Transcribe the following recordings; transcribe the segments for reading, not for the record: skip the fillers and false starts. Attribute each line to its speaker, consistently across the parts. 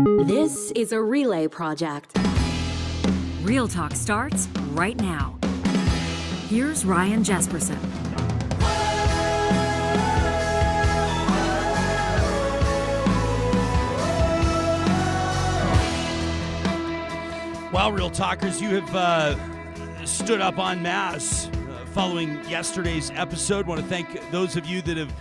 Speaker 1: This is a relay project.
Speaker 2: Real Talk starts right now. Here's Ryan Jesperson.
Speaker 3: Well, Real Talkers, you have stood up en masse following yesterday's episode. Want to thank those of you that have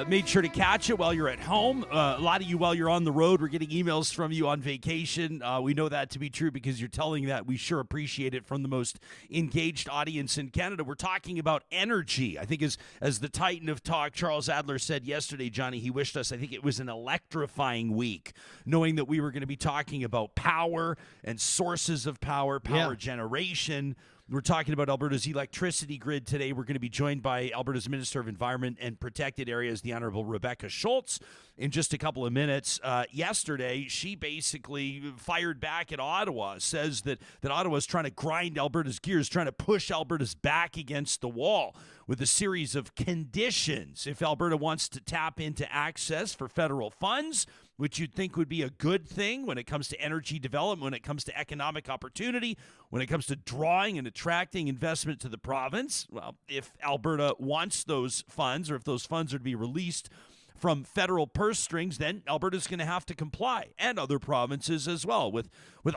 Speaker 3: made sure to catch it while you're at home. A lot of you while you're on the road. We're getting emails from you on vacation. We know that to be true because you're telling that. We sure appreciate it from the most engaged audience in Canada. We're talking about energy. I think as the Titan of Talk, Charles Adler, said yesterday, Johnny, he wished us, I think it was an electrifying week, knowing that we were going to be talking about power and sources of power generation. We're talking about Alberta's electricity grid today. We're going to be joined by Alberta's Minister of Environment and Protected Areas, the Honourable Rebecca Schulz, in just a couple of minutes. Yesterday, she basically fired back at Ottawa, says that Ottawa is trying to grind Alberta's gears, trying to push Alberta's back against the wall with a series of conditions if Alberta wants to tap into access for federal funds, which you'd think would be a good thing when it comes to energy development, when it comes to economic opportunity, when it comes to drawing and attracting investment to the province. Well, if Alberta wants those funds, or if those funds are to be released from federal purse strings, then Alberta's going to have to comply, and other provinces as well, with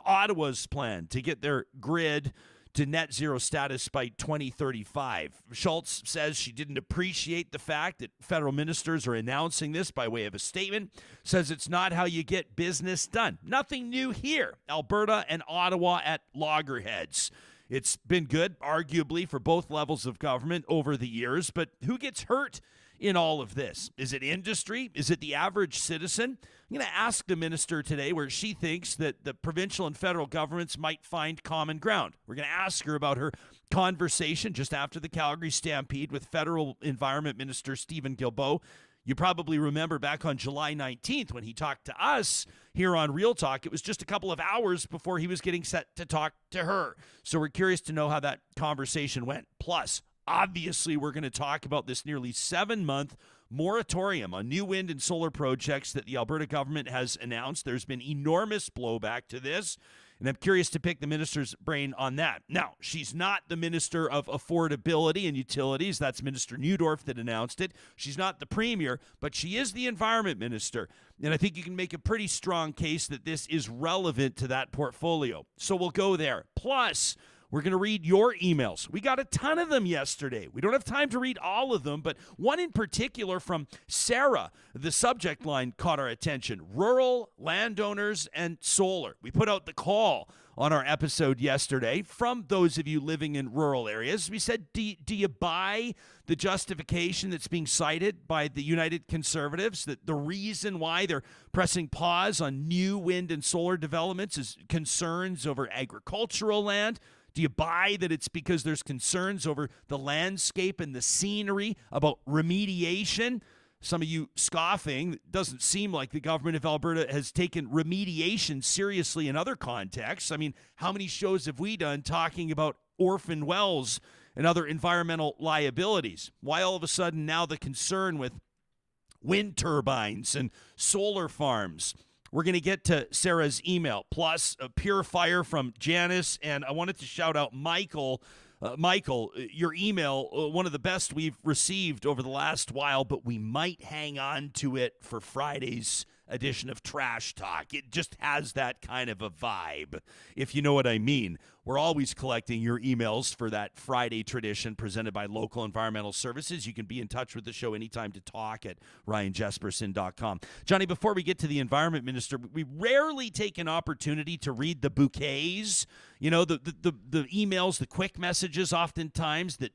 Speaker 3: Ottawa's plan to get their grid to net zero status by 2035. Schulz says she didn't appreciate the fact that federal ministers are announcing this by way of a statement, says it's not how you get business done. Nothing new here. Alberta and Ottawa at loggerheads. It's been good, arguably, for both levels of government over the years, but who gets hurt in all of this? Is it industry? Is it the average citizen? I'm going to ask the minister today where she thinks that the provincial and federal governments might find common ground. We're going to ask her about her conversation just after the Calgary Stampede with Federal Environment Minister Stephen Guilbeault. You probably remember back on July 19th when he talked to us here on Real Talk. It was just a couple of hours before he was getting set to talk to her. So we're curious to know how that conversation went. Plus, obviously, we're going to talk about this nearly 7-month moratorium on new wind and solar projects that the Alberta government has announced. There's been enormous blowback to this, and I'm curious to pick the minister's brain on that. Now, she's not the Minister of Affordability and Utilities. That's Minister Neudorf that announced it. She's not the Premier, but she is the Environment Minister, and I think you can make a pretty strong case that this is relevant to that portfolio. So we'll go there. Plus, we're going to read your emails. We got a ton of them yesterday. We don't have time to read all of them, but one in particular from Sarah. The subject line caught our attention: rural landowners and solar. We put out the call on our episode yesterday from those of you living in rural areas. We said, do you buy the justification that's being cited by the United Conservatives, that the reason why they're pressing pause on new wind and solar developments is concerns over agricultural land? Do you buy that it's because there's concerns over the landscape and the scenery, about remediation? Some of you scoffing. It doesn't seem like the government of Alberta has taken remediation seriously in other contexts. I mean, how many shows have we done talking about orphan wells and other environmental liabilities? Why all of a sudden now the concern with wind turbines and solar farms? We're going to get to Sarah's email, plus a pure fire from Janice, and I wanted to shout out Michael. Michael, your email, one of the best we've received over the last while, but we might hang on to it for Friday's edition of Trash Talk. It just has that kind of a vibe, if you know what I mean. We're always collecting your emails for that Friday tradition presented by Local Environmental Services. You can be in touch with the show anytime to talk at ryanjesperson.com. Johnny, before we get to the Environment Minister, we rarely take an opportunity to read the bouquets, you know, the emails, the quick messages oftentimes that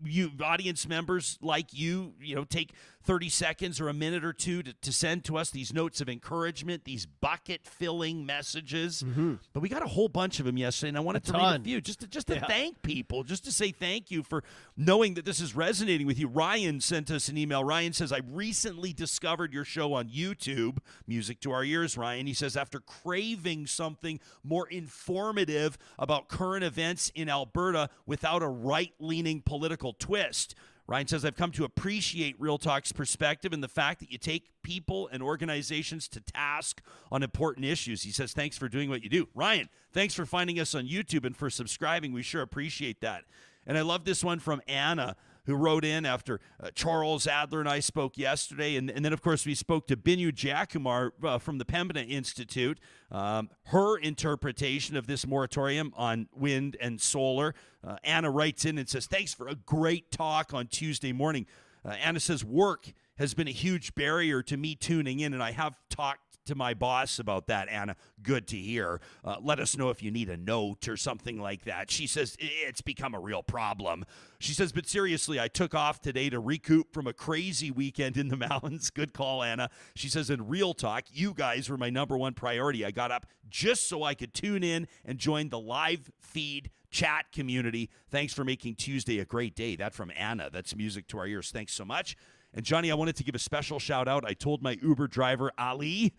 Speaker 3: you audience members like you take 30 seconds or a minute or two to send to us these notes of encouragement, these bucket-filling messages. Mm-hmm. But we got a whole bunch of them yesterday, and I wanted to read a few just to thank people, just to say thank you for knowing that this is resonating with you. Ryan sent us an email. Ryan says, I recently discovered your show on YouTube. Music to our ears, Ryan. He says, after craving something more informative about current events in Alberta without a right-leaning political twist, Ryan says, I've come to appreciate Real Talk's perspective and the fact that you take people and organizations to task on important issues. He says, thanks for doing what you do. Ryan, thanks for finding us on YouTube and for subscribing. We sure appreciate that. And I love this one from Anna, who wrote in after Charles Adler and I spoke yesterday. And then, of course, we spoke to Binu Jakumar from the Pembina Institute, her interpretation of this moratorium on wind and solar. Anna writes in and says, thanks for a great talk on Tuesday morning. Anna says, work has been a huge barrier to me tuning in, and I have talked to my boss about that, Anna. Good to hear. Let us know if you need a note or something like that. She says, it's become a real problem. She says, but seriously, I took off today to recoup from a crazy weekend in the mountains. Good call, Anna. She says, in Real Talk, you guys were my number one priority. I got up just so I could tune in and join the live feed chat community. Thanks for making Tuesday a great day. That from Anna. That's music to our ears. Thanks so much. And Johnny, I wanted to give a special shout out. I told my Uber driver, Ali,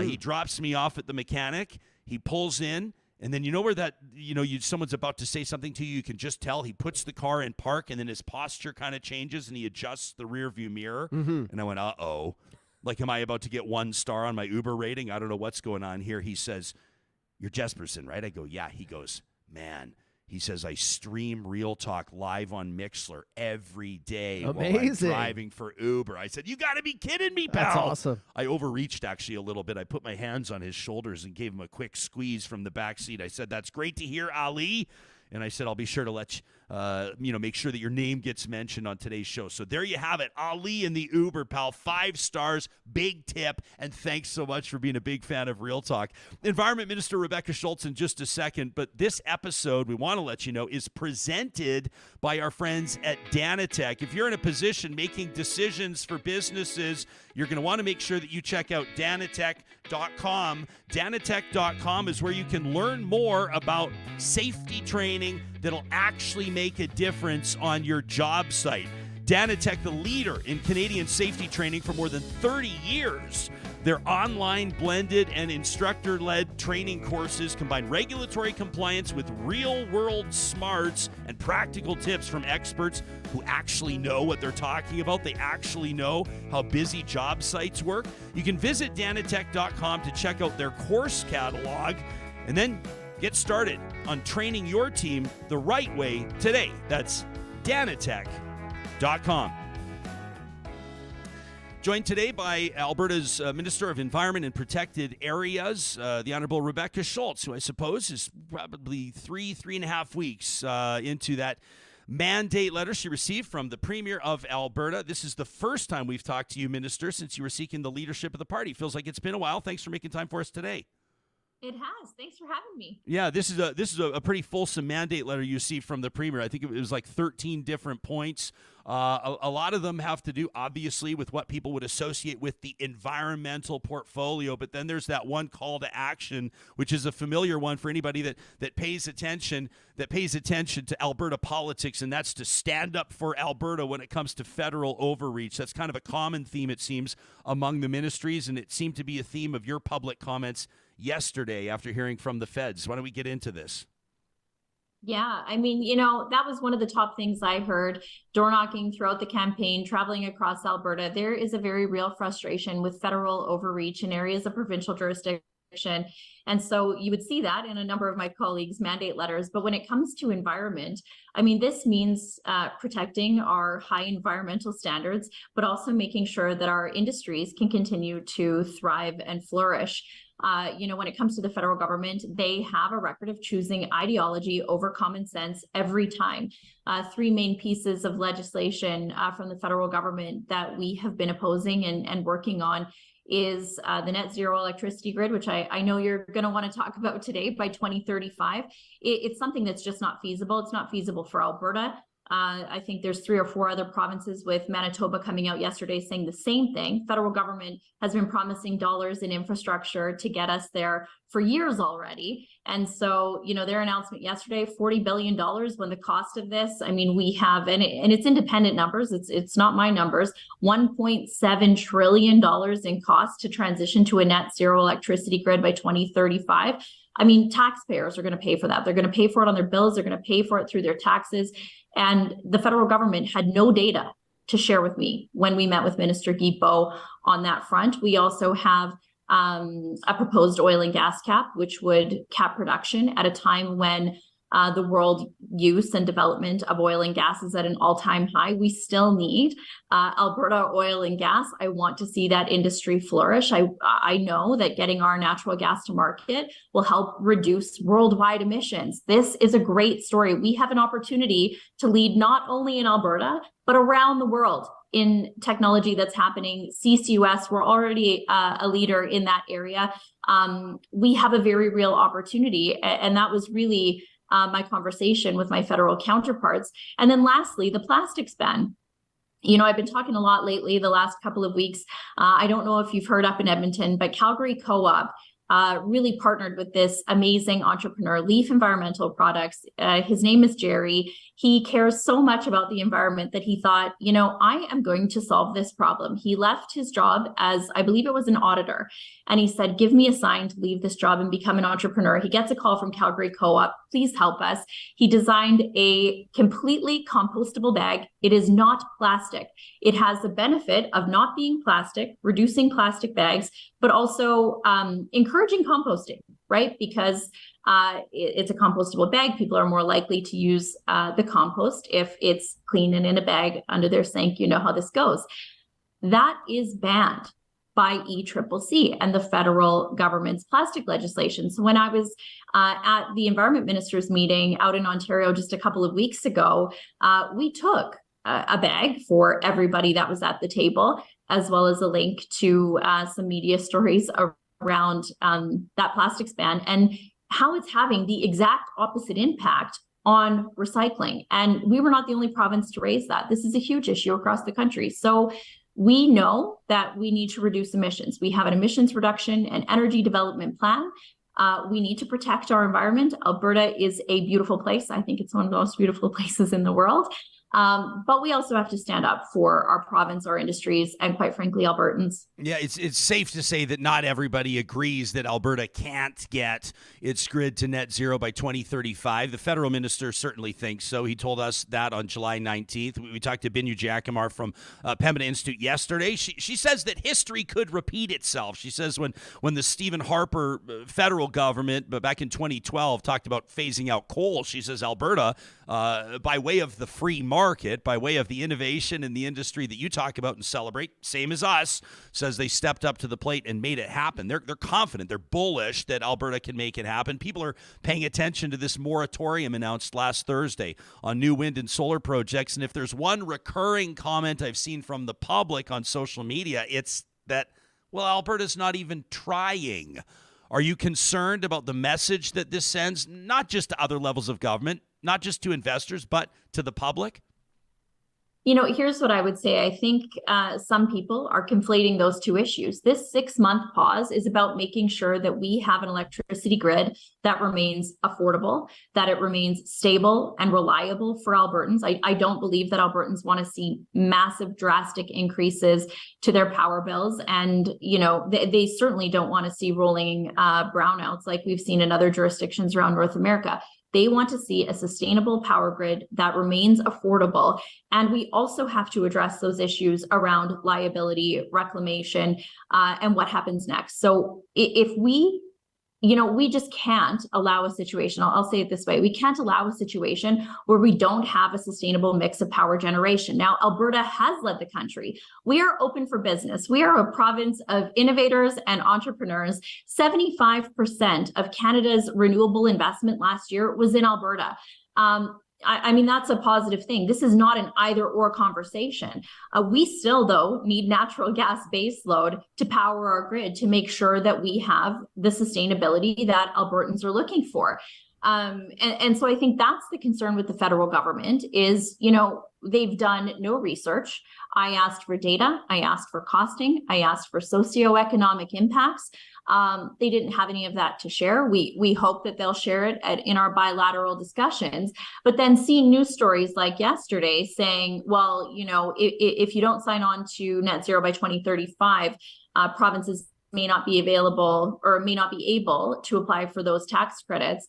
Speaker 3: he drops me off at the mechanic. He pulls in, and then you know where that, someone's about to say something to you, you can just tell. He puts the car in park, and then his posture kind of changes, and he adjusts the rear view mirror. And I went, uh-oh. Like, am I about to get 1 star on my Uber rating? I don't know what's going on here. He says, you're Jesperson, right? I go, yeah. He goes, man. He says, I stream Real Talk live on Mixler every day while I'm driving for Uber. I said, you got to be kidding me, pal.
Speaker 4: That's awesome.
Speaker 3: I overreached, actually, a little bit. I put my hands on his shoulders and gave him a quick squeeze from the back seat. I said, that's great to hear, Ali. And I said, I'll be sure to let you, make sure that your name gets mentioned on today's show. So there you have it. Ali in the Uber, pal. 5 stars, big tip. And thanks so much for being a big fan of Real Talk. Environment Minister Rebecca Schulz in just a second. But this episode, we want to let you know, is presented by our friends at Danatech. If you're in a position making decisions for businesses, you're going to want to make sure that you check out Danatech.com. Danatech.com is where you can learn more about safety training that'll actually make a difference on your job site. Danatech, the leader in Canadian safety training for more than 30 years. Their online, blended, and instructor-led training courses combine regulatory compliance with real-world smarts and practical tips from experts who actually know what they're talking about. They actually know how busy job sites work. You can visit Danatech.com to check out their course catalog and then get started on training your team the right way today. That's Danatech.com. Joined today by Alberta's Minister of Environment and Protected Areas, the Honourable Rebecca Schulz, who I suppose is probably 3.5 weeks into that mandate letter she received from the Premier of Alberta. This is the first time we've talked to you, Minister, since you were seeking the leadership of the party. Feels like it's been a while. Thanks for making time for us today.
Speaker 5: It has. Thanks for having me.
Speaker 3: Yeah, this is a pretty fulsome mandate letter you see from the Premier. I think it was like 13 different points. A lot of them have to do, obviously, with what people would associate with the environmental portfolio. But then there's that one call to action, which is a familiar one for anybody that pays attention to Alberta politics, and that's to stand up for Alberta when it comes to federal overreach. That's kind of a common theme, it seems, among the ministries, and it seemed to be a theme of your public comments yesterday after hearing from the feds. Why don't we get into this?
Speaker 5: Yeah, I mean, that was one of the top things I heard door knocking throughout the campaign, traveling across Alberta. There is a very real frustration with federal overreach in areas of provincial jurisdiction. And so you would see that in a number of my colleagues' mandate letters. But when it comes to environment, I mean, this means protecting our high environmental standards, but also making sure that our industries can continue to thrive and flourish. When it comes to the federal government, they have a record of choosing ideology over common sense every time. 3 main pieces of legislation from the federal government that we have been opposing and working on is the net zero electricity grid, which I know you're going to want to talk about today by 2035. It's something that's just not feasible. It's not feasible for Alberta. I think there's 3 or 4 other provinces, with Manitoba coming out yesterday saying the same thing. Federal government has been promising dollars in infrastructure to get us there for years already. And so, their announcement yesterday, $40 billion, when the cost of this, I mean, we have, and it's independent numbers, it's not my numbers, $1.7 trillion in cost to transition to a net zero electricity grid by 2035. I mean, taxpayers are going to pay for that. They're going to pay for it on their bills. They're going to pay for it through their taxes. And the federal government had no data to share with me when we met with Minister Guilbeault on that front. We also have a proposed oil and gas cap, which would cap production at a time when the world use and development of oil and gas is at an all-time high. We still need Alberta oil and gas. I want to see that industry flourish. I know that getting our natural gas to market will help reduce worldwide emissions. This is a great story. We have an opportunity to lead not only in Alberta, but around the world in technology that's happening. CCUS, we're already a leader in that area. We have a very real opportunity, and that was really my conversation with my federal counterparts. And then lastly, the plastics ban. You know, I've been talking a lot lately, the last couple of weeks. I don't know if you've heard up in Edmonton, but Calgary Co-op really partnered with this amazing entrepreneur, Leaf Environmental Products. His name is Jerry. He cares so much about the environment that he thought, you know, I am going to solve this problem. He left his job as, I believe it was an auditor, and he said, give me a sign to leave this job and become an entrepreneur. He gets a call from Calgary Co-op, please help us. He designed a completely compostable bag. It is not plastic. It has the benefit of not being plastic, reducing plastic bags, but also encouraging composting, right? Because it's a compostable bag. People are more likely to use the compost if it's clean and in a bag under their sink. You know how this goes. That is banned by ECCC and the federal government's plastic legislation. So when I was at the environment ministers meeting out in Ontario just a couple of weeks ago, we took a bag for everybody that was at the table, as well as a link to some media stories around that plastics ban and how it's having the exact opposite impact on recycling. And we were not the only province to raise that. This is a huge issue across the country. So we know that we need to reduce emissions. We have an emissions reduction and energy development plan. We need to protect our environment. Alberta is a beautiful place. I think it's one of the most beautiful places in the world. But we also have to stand up for our province, our industries, and quite frankly, Albertans.
Speaker 3: Yeah, it's safe to say that not everybody agrees that Alberta can't get its grid to net zero by 2035. The federal minister certainly thinks so. He told us that on July 19th. We talked to Binu Jacamar from Pembina Institute yesterday. She says that history could repeat itself. She says when the Stephen Harper federal government, but back in 2012, talked about phasing out coal, she says Alberta, by way of the free market, by way of the innovation in the industry that you talk about and celebrate, same as us, says they stepped up to the plate and made it happen. They're confident, they're bullish that Alberta can make it happen. People are paying attention to this moratorium announced last Thursday on new wind and solar projects. And if there's one recurring comment I've seen from the public on social media, it's that, well, Alberta's not even trying. Are you concerned about the message that this sends, not just to other levels of government, not just to investors, but to the public?
Speaker 5: You know, here's what I would say. I think some people are conflating those two issues. This 6-month pause is about making sure that we have an electricity grid that remains affordable, that it remains stable and reliable for Albertans. I don't believe that Albertans want to see massive, drastic increases to their power bills. And, you know, they certainly don't want to see rolling brownouts like we've seen in other jurisdictions around North America. They want to see a sustainable power grid that remains affordable. And we also have to address those issues around liability, reclamation, and what happens next. So if we, you know, we just can't allow a situation, I'll say it this way, we can't allow a situation where we don't have a sustainable mix of power generation. Now, Alberta has led the country. We are open for business. We are a province of innovators and entrepreneurs. 75% of Canada's renewable investment last year was in Alberta. I mean, that's a positive thing. This is not an either or conversation. We still, though, need natural gas baseload to power our grid to make sure that we have the sustainability that Albertans are looking for. And so I think that's the concern with the federal government is, you know, they've done no research. I asked for data. I asked for costing. I asked for socioeconomic impacts. They didn't have any of that to share. We hope that they'll share it in our bilateral discussions. But then seeing news stories like yesterday saying, well, you know, if you don't sign on to net zero by 2035, provinces may not be available or may not be able to apply for those tax credits.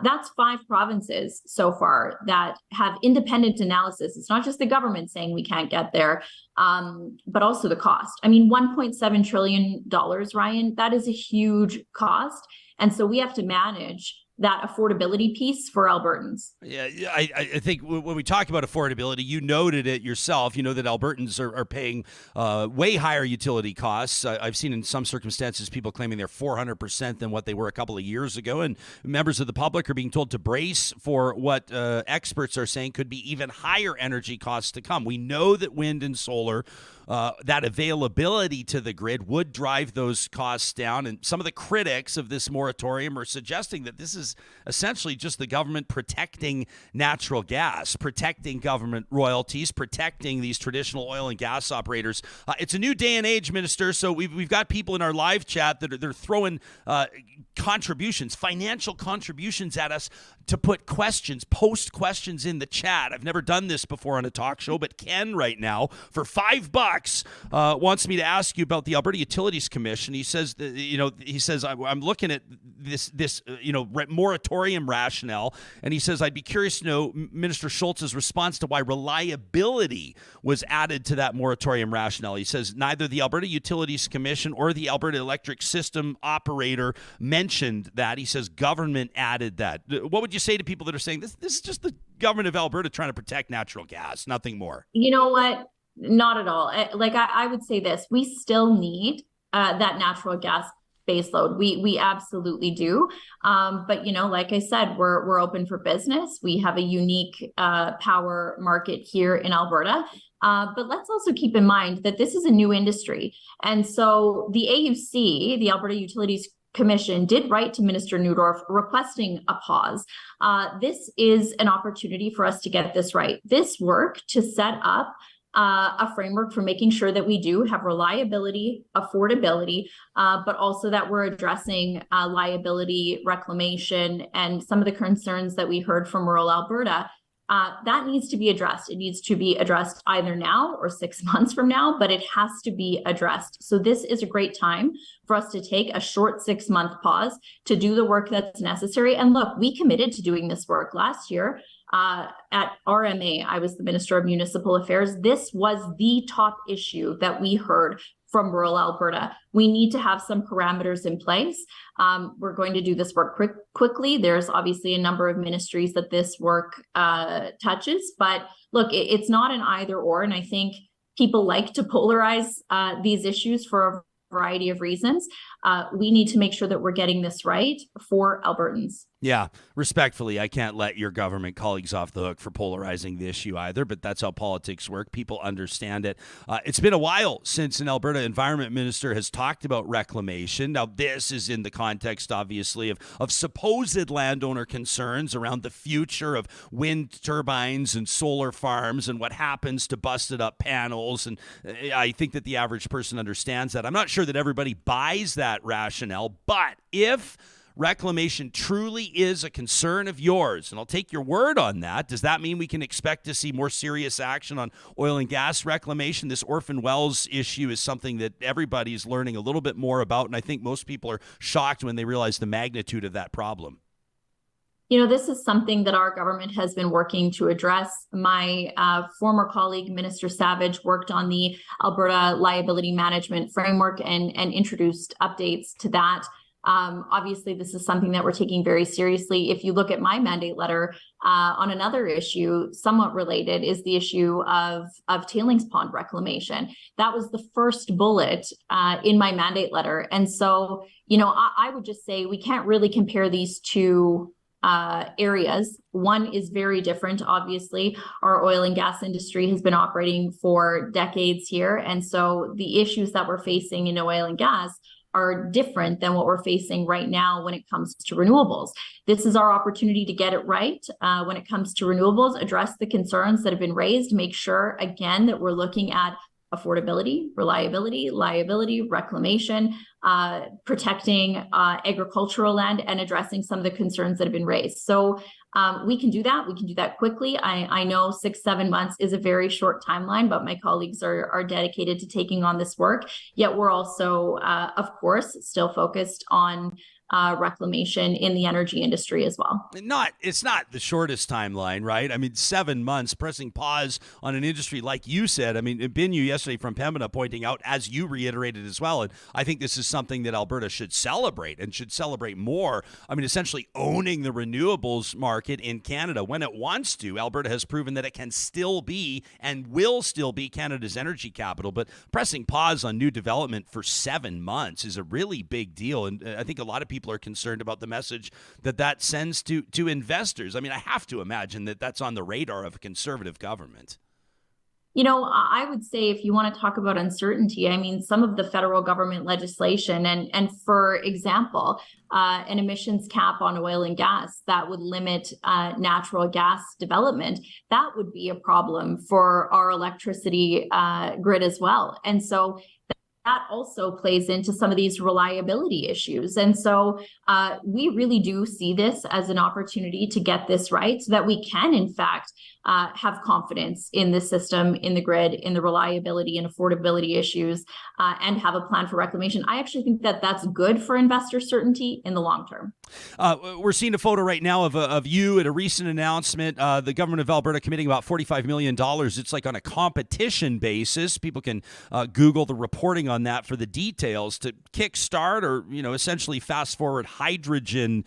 Speaker 5: That's 5 provinces so far that have independent analysis. It's not just the government saying we can't get there, but also the cost. I mean, $1.7 trillion, Ryan, that is a huge cost. And so we have to manage that affordability piece for Albertans.
Speaker 3: Yeah, I think when we talk about affordability, you noted it yourself. You know that Albertans are paying way higher utility costs. I've seen in some circumstances people claiming they're 400% than what they were a couple of years ago. And members of the public are being told to brace for what experts are saying could be even higher energy costs to come. We know that wind and solar, that availability to the grid would drive those costs down. And some of the critics of this moratorium are suggesting that this is essentially just the government protecting natural gas, protecting government royalties, protecting these traditional oil and gas operators. It's a new day and age, Minister, so we've got people in our live chat that they're throwing contributions, financial contributions at us to put questions, post questions in the chat. I've never done this before on a talk show, but Ken right now, for $5, wants me to ask you about the Alberta Utilities Commission. He says, I'm looking at this moratorium rationale, and he says, I'd be curious to know Minister Schulz's response to why reliability was added to that moratorium rationale. He says neither the Alberta Utilities Commission or the Alberta Electric System Operator mentioned that. He says government added that. What would you say to people that are saying this is just the government of Alberta trying to protect natural gas, nothing more?
Speaker 5: You know what? Not at all. I would say this, we still need that natural gas baseload. We absolutely do. But like I said, we're open for business. We have a unique power market here in Alberta. But let's also keep in mind that this is a new industry. And so the AUC, the Alberta Utilities Commission, did write to Minister Neudorf requesting a pause. This is an opportunity for us to get this right. This work to set up a framework for making sure that we do have reliability, affordability, but also that we're addressing liability, reclamation, and some of the concerns that we heard from rural Alberta. That needs to be addressed. It needs to be addressed either now or 6 months from now, but it has to be addressed. So this is a great time for us to take a short 6-month pause to do the work that's necessary. And look, we committed to doing this work last year. At RMA, I was the Minister of Municipal Affairs. This was the top issue that we heard from rural Alberta. We need to have some parameters in place. We're going to do this work quickly. There's obviously a number of ministries that this work touches, but look, it's not an either or. And I think people like to polarize these issues for a variety of reasons. We need to make sure that we're getting this right for Albertans.
Speaker 3: Yeah, respectfully, I can't let your government colleagues off the hook for polarizing the issue either, but that's how politics work. People understand it. It's been a while since an Alberta Environment Minister has talked about reclamation. Now, this is in the context, obviously, of supposed landowner concerns around the future of wind turbines and solar farms and what happens to busted up panels. And I think that the average person understands that. I'm not sure that everybody buys that rationale, but if reclamation truly is a concern of yours, and I'll take your word on that, does that mean we can expect to see more serious action on oil and gas reclamation? This orphan wells issue is something that everybody's learning a little bit more about, and I think most people are shocked when they realize the magnitude of that problem.
Speaker 5: This is something that our government has been working to address. My former colleague, Minister Savage, worked on the Alberta Liability Management Framework and introduced updates to that. Obviously, this is something that we're taking very seriously. If you look at my mandate letter on another issue, somewhat related, is the issue of tailings pond reclamation. That was the first bullet in my mandate letter. And so, I would just say we can't really compare these two areas. One is very different. Obviously, our oil and gas industry has been operating for decades here. And so the issues that we're facing in oil and gas are different than what we're facing right now when it comes to renewables. This is our opportunity to get it right when it comes to renewables, address the concerns that have been raised, make sure, again, that we're looking at affordability, reliability, liability, reclamation, protecting agricultural land, and addressing some of the concerns that have been raised. So we can do that. We can do that quickly. I know 6-7 months is a very short timeline, but my colleagues are dedicated to taking on this work. Yet we're also, of course, still focused on reclamation in the energy industry as well.
Speaker 3: It's not the shortest timeline, right? I mean, 7 months pressing pause on an industry, like you said. I mean, Binu yesterday from Pembina pointing out, as you reiterated as well, and I think this is something that Alberta should celebrate and should celebrate more. I mean, essentially owning the renewables market in Canada when it wants to. Alberta has proven that it can still be and will still be Canada's energy capital, but pressing pause on new development for 7 months is a really big deal, and I think a lot of people are concerned about the message that sends to investors. I mean, I have to imagine that that's on the radar of a conservative government.
Speaker 5: You know, I would say if you want to talk about uncertainty, I mean, some of the federal government legislation and for example, an emissions cap on oil and gas that would limit natural gas development, that would be a problem for our electricity grid as well. And so that also plays into some of these reliability issues. And so we really do see this as an opportunity to get this right so that we can, in fact, have confidence in the system, in the grid, in the reliability and affordability issues, and have a plan for reclamation. I actually think that that's good for investor certainty in the long term.
Speaker 3: We're seeing a photo right now of you at a recent announcement. The government of Alberta committing about $45 million. It's like on a competition basis. People can Google the reporting on that for the details to kickstart or, essentially fast forward hydrogen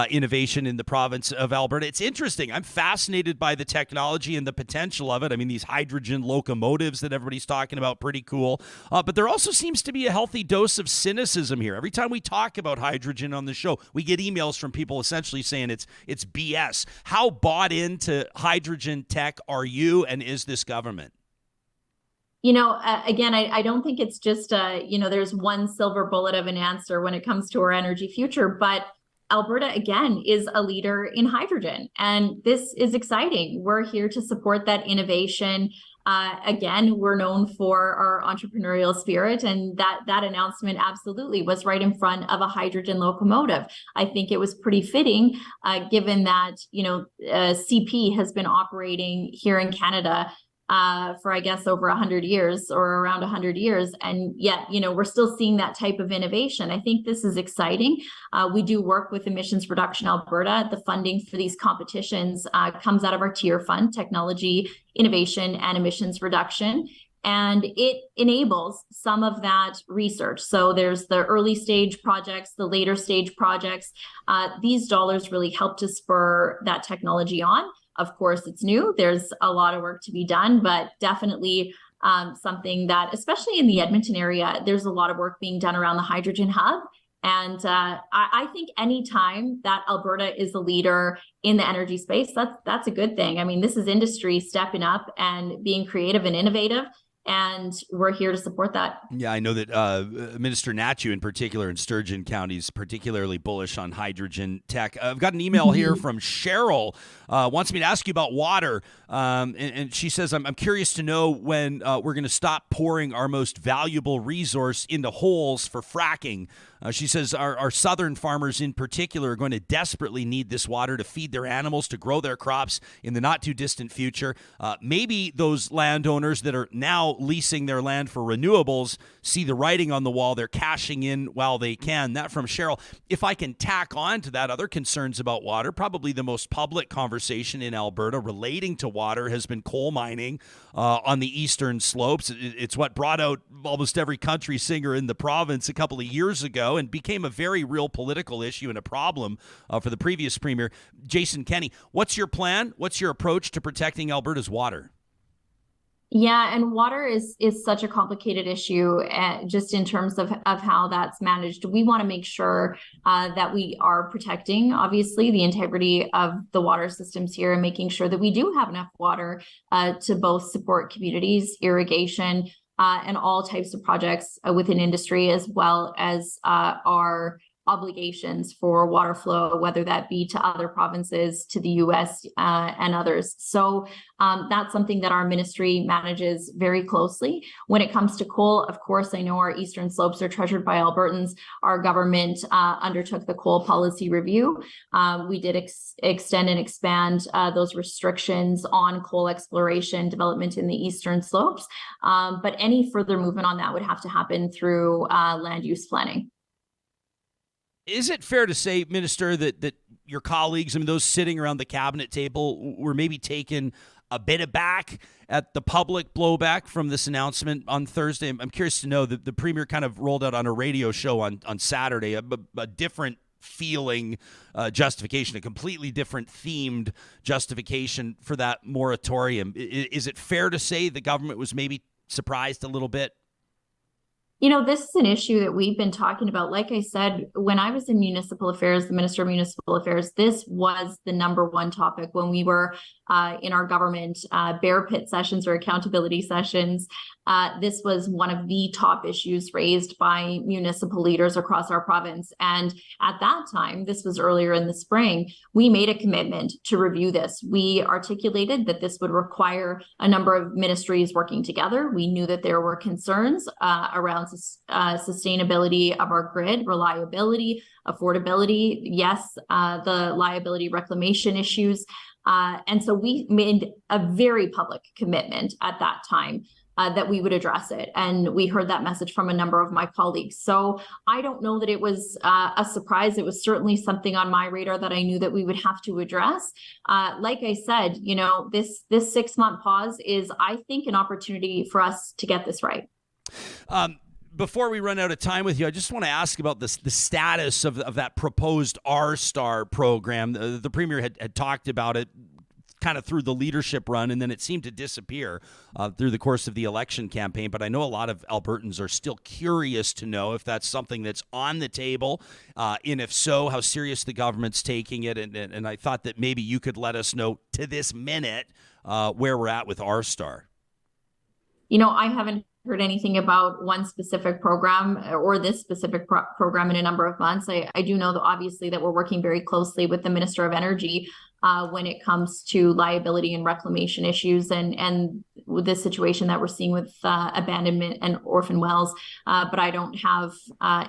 Speaker 3: innovation in the province of Alberta. It's interesting. I'm fascinated by the technology and the potential of it. I mean, these hydrogen locomotives that everybody's talking about, pretty cool. But there also seems to be a healthy dose of cynicism here. Every time we talk about hydrogen on the show, we get emails from people essentially saying it's BS. How bought into hydrogen tech are you, and is this government?
Speaker 5: Again, I don't think it's just, there's one silver bullet of an answer when it comes to our energy future, but Alberta, again, is a leader in hydrogen, and this is exciting. We're here to support that innovation. Again, we're known for our entrepreneurial spirit, and that announcement absolutely was right in front of a hydrogen locomotive. I think it was pretty fitting, given that, CP has been operating here in Canada for, I guess, over 100 years or around 100 years. And yet, we're still seeing that type of innovation. I think this is exciting. We do work with Emissions Reduction Alberta. The funding for these competitions comes out of our tier fund, Technology, Innovation, and Emissions Reduction. And it enables some of that research. So there's the early stage projects, the later stage projects. These dollars really help to spur that technology on. Of course, it's new. There's a lot of work to be done, but definitely something that, especially in the Edmonton area, there's a lot of work being done around the hydrogen hub. And I think anytime that Alberta is a leader in the energy space, that's a good thing. I mean, this is industry stepping up and being creative and innovative. And we're here to support that.
Speaker 3: Yeah, I know that Minister Nachu in particular in Sturgeon County is particularly bullish on hydrogen tech. I've got an email here from Cheryl, wants me to ask you about water. And she says, I'm curious to know when we're going to stop pouring our most valuable resource into holes for fracking. She says our southern farmers in particular are going to desperately need this water to feed their animals, to grow their crops in the not too distant future. Maybe those landowners that are now leasing their land for renewables see the writing on the wall. They're cashing in while they can. That from Cheryl. If I can tack on to that, other concerns about water, probably the most public conversation in Alberta relating to water has been coal mining on the eastern slopes. It's what brought out almost every country singer in the province a couple of years ago and became a very real political issue and a problem for the previous premier, Jason Kenney. What's your plan? What's your approach to protecting Alberta's water?
Speaker 5: Yeah, and water is such a complicated issue, just in terms of how that's managed. We want to make sure that we are protecting, obviously, the integrity of the water systems here and making sure that we do have enough water to both support communities, irrigation, and all types of projects within industry, as well as our obligations for water flow, whether that be to other provinces, to the US, and others. So that's something that our ministry manages very closely. When it comes to coal, of course, I know our eastern slopes are treasured by Albertans. Our government undertook the coal policy review. We did extend and expand those restrictions on coal exploration development in the eastern slopes. But any further movement on that would have to happen through land use planning.
Speaker 3: Is it fair to say, Minister, that your colleagues, I mean, those sitting around the cabinet table were maybe taken a bit aback at the public blowback from this announcement on Thursday? I'm curious to know that the Premier kind of rolled out on a radio show on Saturday a different feeling justification, a completely different themed justification for that moratorium. Is it fair to say the government was maybe surprised a little bit?
Speaker 5: This is an issue that we've been talking about. Like I said, when I was in municipal affairs, the Minister of Municipal Affairs, this was the number one topic when we were in our government bear pit sessions or accountability sessions. This was one of the top issues raised by municipal leaders across our province. And at that time, this was earlier in the spring, we made a commitment to review this. We articulated that this would require a number of ministries working together. We knew that there were concerns around sustainability of our grid, reliability, affordability, yes, the liability reclamation issues. And so we made a very public commitment at that time that we would address it. And we heard that message from a number of my colleagues. So I don't know that it was a surprise. It was certainly something on my radar that I knew that we would have to address. Like I said, this 6-month pause is, I think, an opportunity for us to get this right.
Speaker 3: Before we run out of time with you, I just want to ask about the status of that proposed R-Star program. The Premier had talked about it kind of through the leadership run, and then it seemed to disappear through the course of the election campaign. But I know a lot of Albertans are still curious to know if that's something that's on the table, and if so, how serious the government's taking it. And I thought that maybe you could let us know to this minute where we're at with R-Star.
Speaker 5: I haven't heard anything about one specific program or this specific program in a number of months. I do know that obviously that we're working very closely with the Minister of Energy when it comes to liability and reclamation issues and with this situation that we're seeing with abandonment and orphan wells. But I don't have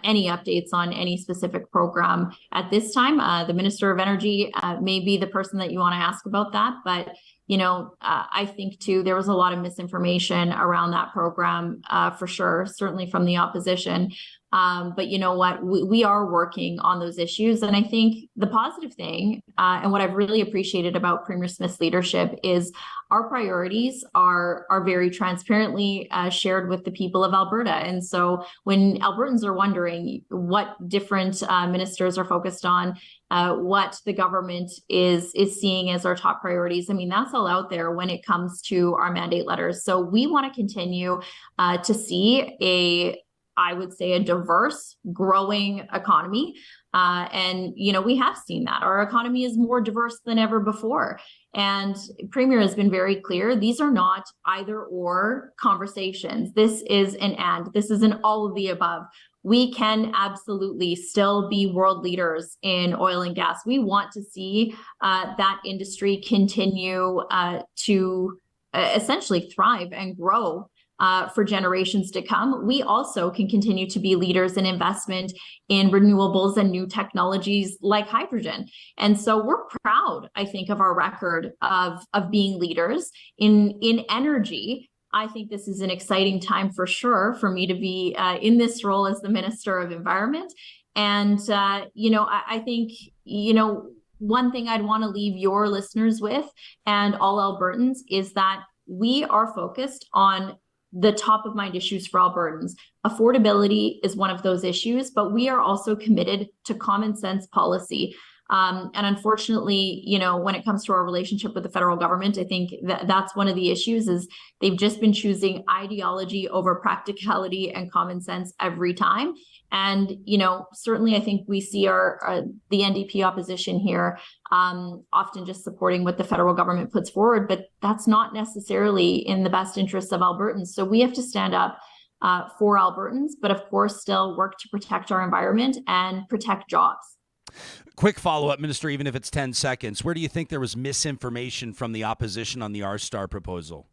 Speaker 5: any updates on any specific program at this time. The Minister of Energy may be the person that you want to ask about that, but I think too, there was a lot of misinformation around that program for sure, certainly from the opposition. But you know what, we are working on those issues. And I think the positive thing and what I've really appreciated about Premier Smith's leadership is our priorities are very transparently shared with the people of Alberta. And so when Albertans are wondering what different ministers are focused on, what the government is seeing as our top priorities, I mean, that's all out there when it comes to our mandate letters. So we want to continue to see I would say, a diverse, growing economy. And we have seen that. Our economy is more diverse than ever before. And Premier has been very clear, these are not either or conversations. This is an and. This is an all of the above. We can absolutely still be world leaders in oil and gas. We want to see that industry continue to essentially thrive and grow for generations to come. We also can continue to be leaders in investment in renewables and new technologies like hydrogen. And so we're proud, I think, of our record of being leaders in energy. I think this is an exciting time for sure for me to be in this role as the Minister of Environment. And, I think, one thing I'd want to leave your listeners with and all Albertans is that we are focused on the top of mind issues for Albertans. Affordability is one of those issues, but we are also committed to common sense policy. And unfortunately, when it comes to our relationship with the federal government, I think that's one of the issues is they've just been choosing ideology over practicality and common sense every time. And, certainly I think we see the NDP opposition here often just supporting what the federal government puts forward, but that's not necessarily in the best interests of Albertans. So we have to stand up for Albertans, but of course still work to protect our environment and protect jobs.
Speaker 3: Quick follow-up, Minister, even if it's 10 seconds. Where do you think there was misinformation from the opposition on the R-Star proposal?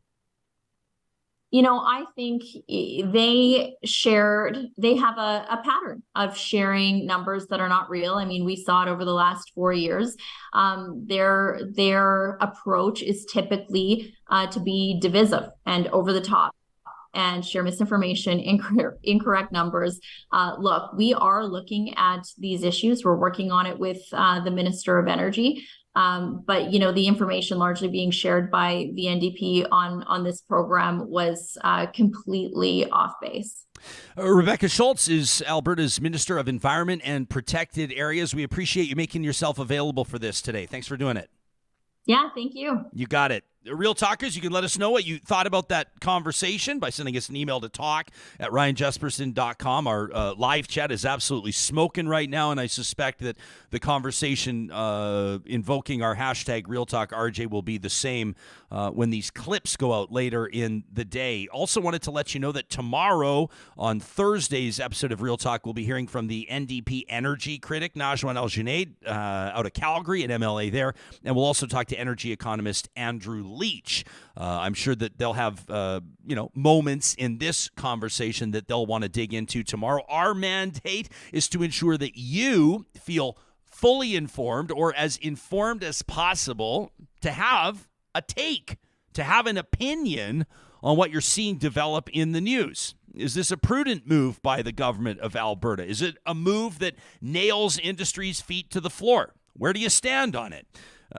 Speaker 5: I think they have a pattern of sharing numbers that are not real. I mean, we saw it over the last 4 years. Their approach is typically to be divisive and over the top and share misinformation, incorrect numbers. Look, we are looking at these issues. We're working on it with the Minister of Energy. But the information largely being shared by the NDP on this program was completely off base.
Speaker 3: Rebecca Schulz is Alberta's Minister of Environment and Protected Areas. We appreciate you making yourself available for this today. Thanks for doing it.
Speaker 5: Yeah, thank you.
Speaker 3: You got it. Real Talkers, you can let us know what you thought about that conversation by sending us an email to talk@ryanjesperson.com. Our live chat is absolutely smoking right now, and I suspect that the conversation invoking our hashtag RealTalkRJ will be the same when these clips go out later in the day. Also wanted to let you know that tomorrow on Thursday's episode of Real Talk, we'll be hearing from the NDP energy critic, Najwan El-Junaid, out of Calgary, an MLA there, and we'll also talk to energy economist Andrew Leach. I'm sure that they'll have, moments in this conversation that they'll want to dig into tomorrow. Our mandate is to ensure that you feel fully informed or as informed as possible to have a take, to have an opinion on what you're seeing develop in the news. Is this a prudent move by the government of Alberta? Is it a move that nails industry's feet to the floor? Where do you stand on it?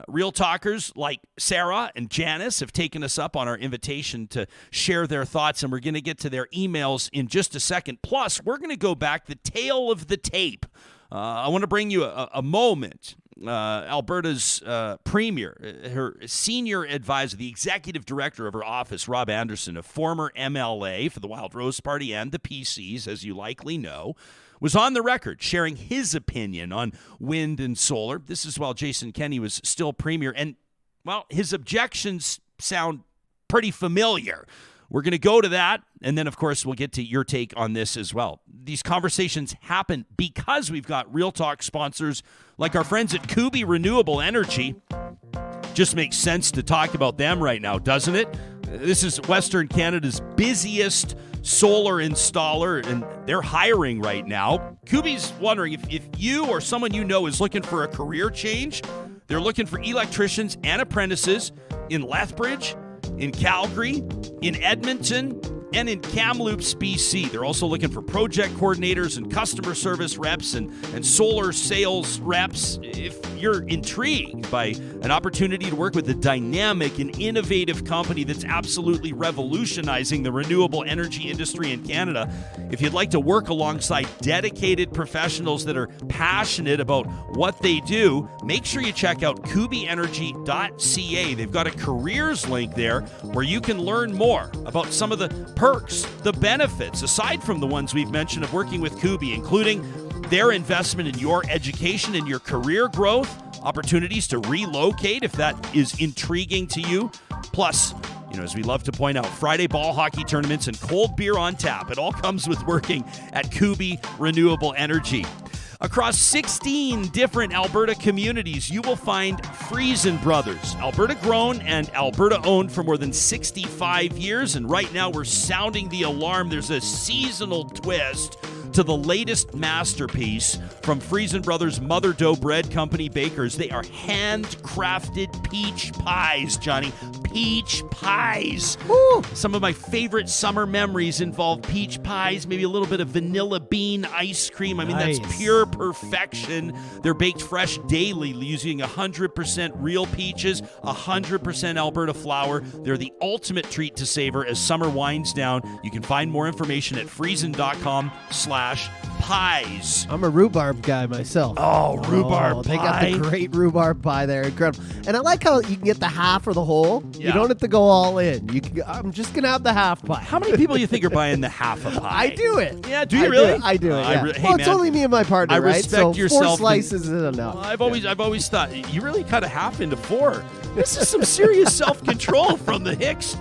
Speaker 3: Real Talkers like Sarah and Janice have taken us up on our invitation to share their thoughts, and we're going to get to their emails in just a second. Plus, we're going to go back the tail of the tape. I want to bring you a moment. Alberta's premier, her senior advisor, the executive director of her office, Rob Anderson, a former MLA for the Wild Rose Party and the PCs, as you likely know, was on the record sharing his opinion on wind and solar. This is while Jason Kenney was still premier. And, well, his objections sound pretty familiar. We're going to go to that, and then, of course, we'll get to your take on this as well. These conversations happen because we've got Real Talk sponsors like our friends at Kubi Renewable Energy. Just makes sense to talk about them right now, doesn't it? This is Western Canada's busiest solar installer, and they're hiring right now. Kubi's wondering if you or someone you know is looking for a career change. They're looking for electricians and apprentices in Lethbridge, in Calgary, in Edmonton, and in Kamloops, BC. They're also looking for project coordinators and customer service reps and solar sales reps. If you're intrigued by an opportunity to work with a dynamic and innovative company that's absolutely revolutionizing the renewable energy industry in Canada, if you'd like to work alongside dedicated professionals that are passionate about what they do, make sure you check out kubienergy.ca. They've got a careers link there where you can learn more about some of the perks, the benefits, aside from the ones we've mentioned of working with Kubi, including their investment in your education and your career growth, opportunities to relocate if that is intriguing to you. Plus, as we love to point out, Friday ball hockey tournaments and cold beer on tap. It all comes with working at Kubi Renewable Energy. Across 16 different Alberta communities, you will find Friesen Brothers, Alberta grown and Alberta owned for more than 65 years. And right now we're sounding the alarm. There's a seasonal twist to the latest masterpiece from Friesen Brothers Mother Dough Bread Company bakers. They are handcrafted peach pies, Johnny. Peach pies. Woo! Some of my favorite summer memories involve peach pies, maybe a little bit of vanilla bean ice cream. I mean,
Speaker 4: Nice.
Speaker 3: That's pure perfection. They're baked fresh daily using 100% real peaches, 100% Alberta flour. They're the ultimate treat to savor as summer winds down. You can find more information at friesen.com/peach pies.
Speaker 4: I'm a rhubarb guy myself.
Speaker 3: Oh, rhubarb
Speaker 4: They
Speaker 3: pie.
Speaker 4: got the great rhubarb pie there. Incredible. And I like how you can get the half or the whole.
Speaker 3: Yeah.
Speaker 4: You don't have to go all in. I'm just going to have the half pie.
Speaker 3: How many people do you think are buying the half a pie?
Speaker 4: I do it.
Speaker 3: Yeah, do you really?
Speaker 4: I do it. Yeah.
Speaker 3: Hey,
Speaker 4: well, it's
Speaker 3: man,
Speaker 4: only me and my partner,
Speaker 3: I
Speaker 4: right?
Speaker 3: respect
Speaker 4: So
Speaker 3: yourself.
Speaker 4: 4 slices is enough.
Speaker 3: I've always thought you really cut a half into 4. This is some serious self-control from the Hicks.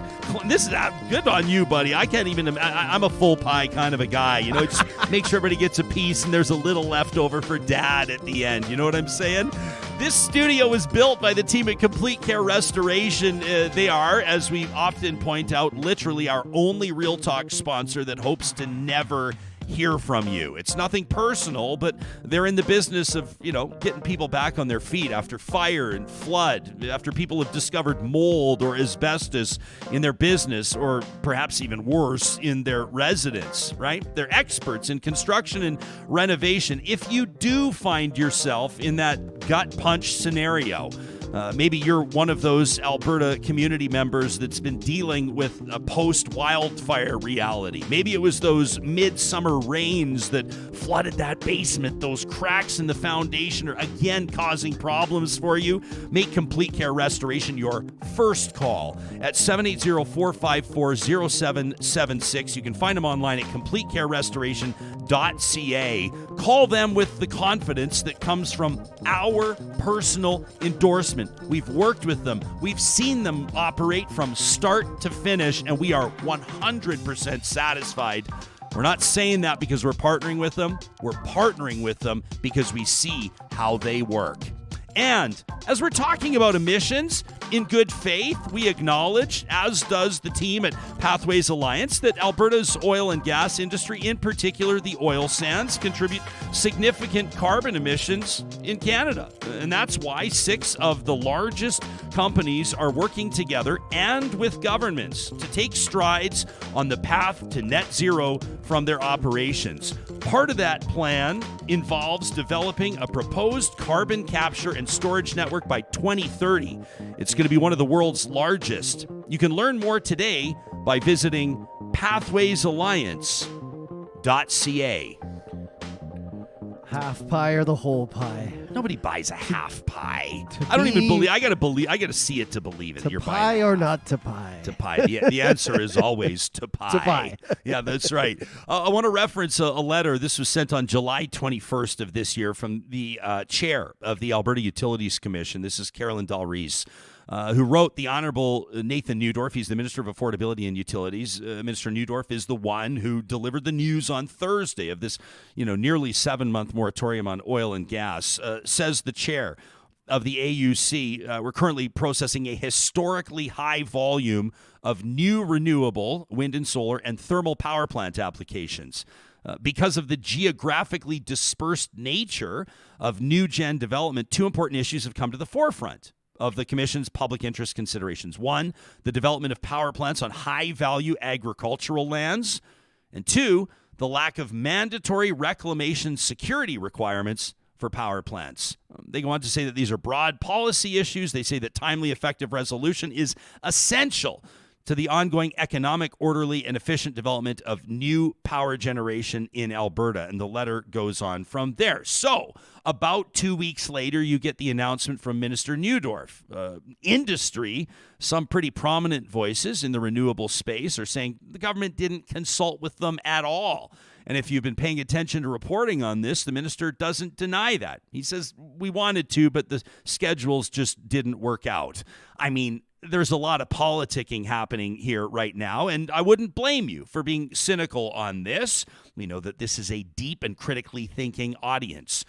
Speaker 3: This is good on you, buddy. I can't even. I'm a full pie kind of a guy. You know, just make sure everybody gets a piece and there's a little left over for Dad at the end. You know what I'm saying? This studio was built by the team at Complete Care Restoration. They are, as we often point out, literally our only Real Talk sponsor that hopes to never hear from you. It's nothing personal, but they're in the business of, getting people back on their feet after fire and flood, after people have discovered mold or asbestos in their business, or perhaps even worse, in their residence, right? They're experts in construction and renovation. If you do find yourself in that gut punch scenario, maybe you're one of those Alberta community members that's been dealing with a post-wildfire reality. Maybe it was those midsummer rains that flooded that basement. Those cracks in the foundation are again causing problems for you. Make Complete Care Restoration your first call at 780-454-0776. You can find them online at completecarerestoration.ca. Call them with the confidence that comes from our personal endorsement. We've worked with them. We've seen them operate from start to finish, and we are 100% satisfied. We're not saying that because we're partnering with them. We're partnering with them because we see how they work. And as we're talking about emissions, in good faith, we acknowledge, as does the team at Pathways Alliance, that Alberta's oil and gas industry, in particular the oil sands, contribute significant carbon emissions in Canada. And that's why 6 of the largest companies are working together and with governments to take strides on the path to net zero from their operations. Part of that plan involves developing a proposed carbon capture and storage network by 2030. It's going to be one of the world's largest. You can learn more today by visiting pathwaysalliance.ca.
Speaker 4: Half pie or the whole pie?
Speaker 3: Nobody buys a half pie. I don't even believe. I gotta see it to believe it.
Speaker 4: To
Speaker 3: You're
Speaker 4: pie
Speaker 3: buying
Speaker 4: or not to pie?
Speaker 3: to pie. The answer is always to pie.
Speaker 4: To pie.
Speaker 3: Yeah, that's right. I want to reference a letter. This was sent on July 21st of this year from the chair of the Alberta Utilities Commission. This is Carolyn Dalreese. Who wrote the Honorable Nathan Neudorf. He's the Minister of Affordability and Utilities. Minister Neudorf is the one who delivered the news on Thursday of this, nearly 7-month moratorium on oil and gas. Says the chair of the AUC, we're currently processing a historically high volume of new renewable, wind and solar, and thermal power plant applications. Because of the geographically dispersed nature of new gen development, 2 important issues have come to the forefront of the Commission's public interest considerations. 1, the development of power plants on high-value agricultural lands. And 2, the lack of mandatory reclamation security requirements for power plants. They go on to say that these are broad policy issues. They say that timely, effective resolution is essential to the ongoing economic, orderly, and efficient development of new power generation in Alberta. And the letter goes on from there. So, about 2 weeks later, you get the announcement from Minister Neudorf. Industry, some pretty prominent voices in the renewable space are saying the government didn't consult with them at all. And if you've been paying attention to reporting on this, the minister doesn't deny that. He says, we wanted to, but the schedules just didn't work out. I mean, there's a lot of politicking happening here right now, and I wouldn't blame you for being cynical on this. We know that this is a deep and critically thinking audience.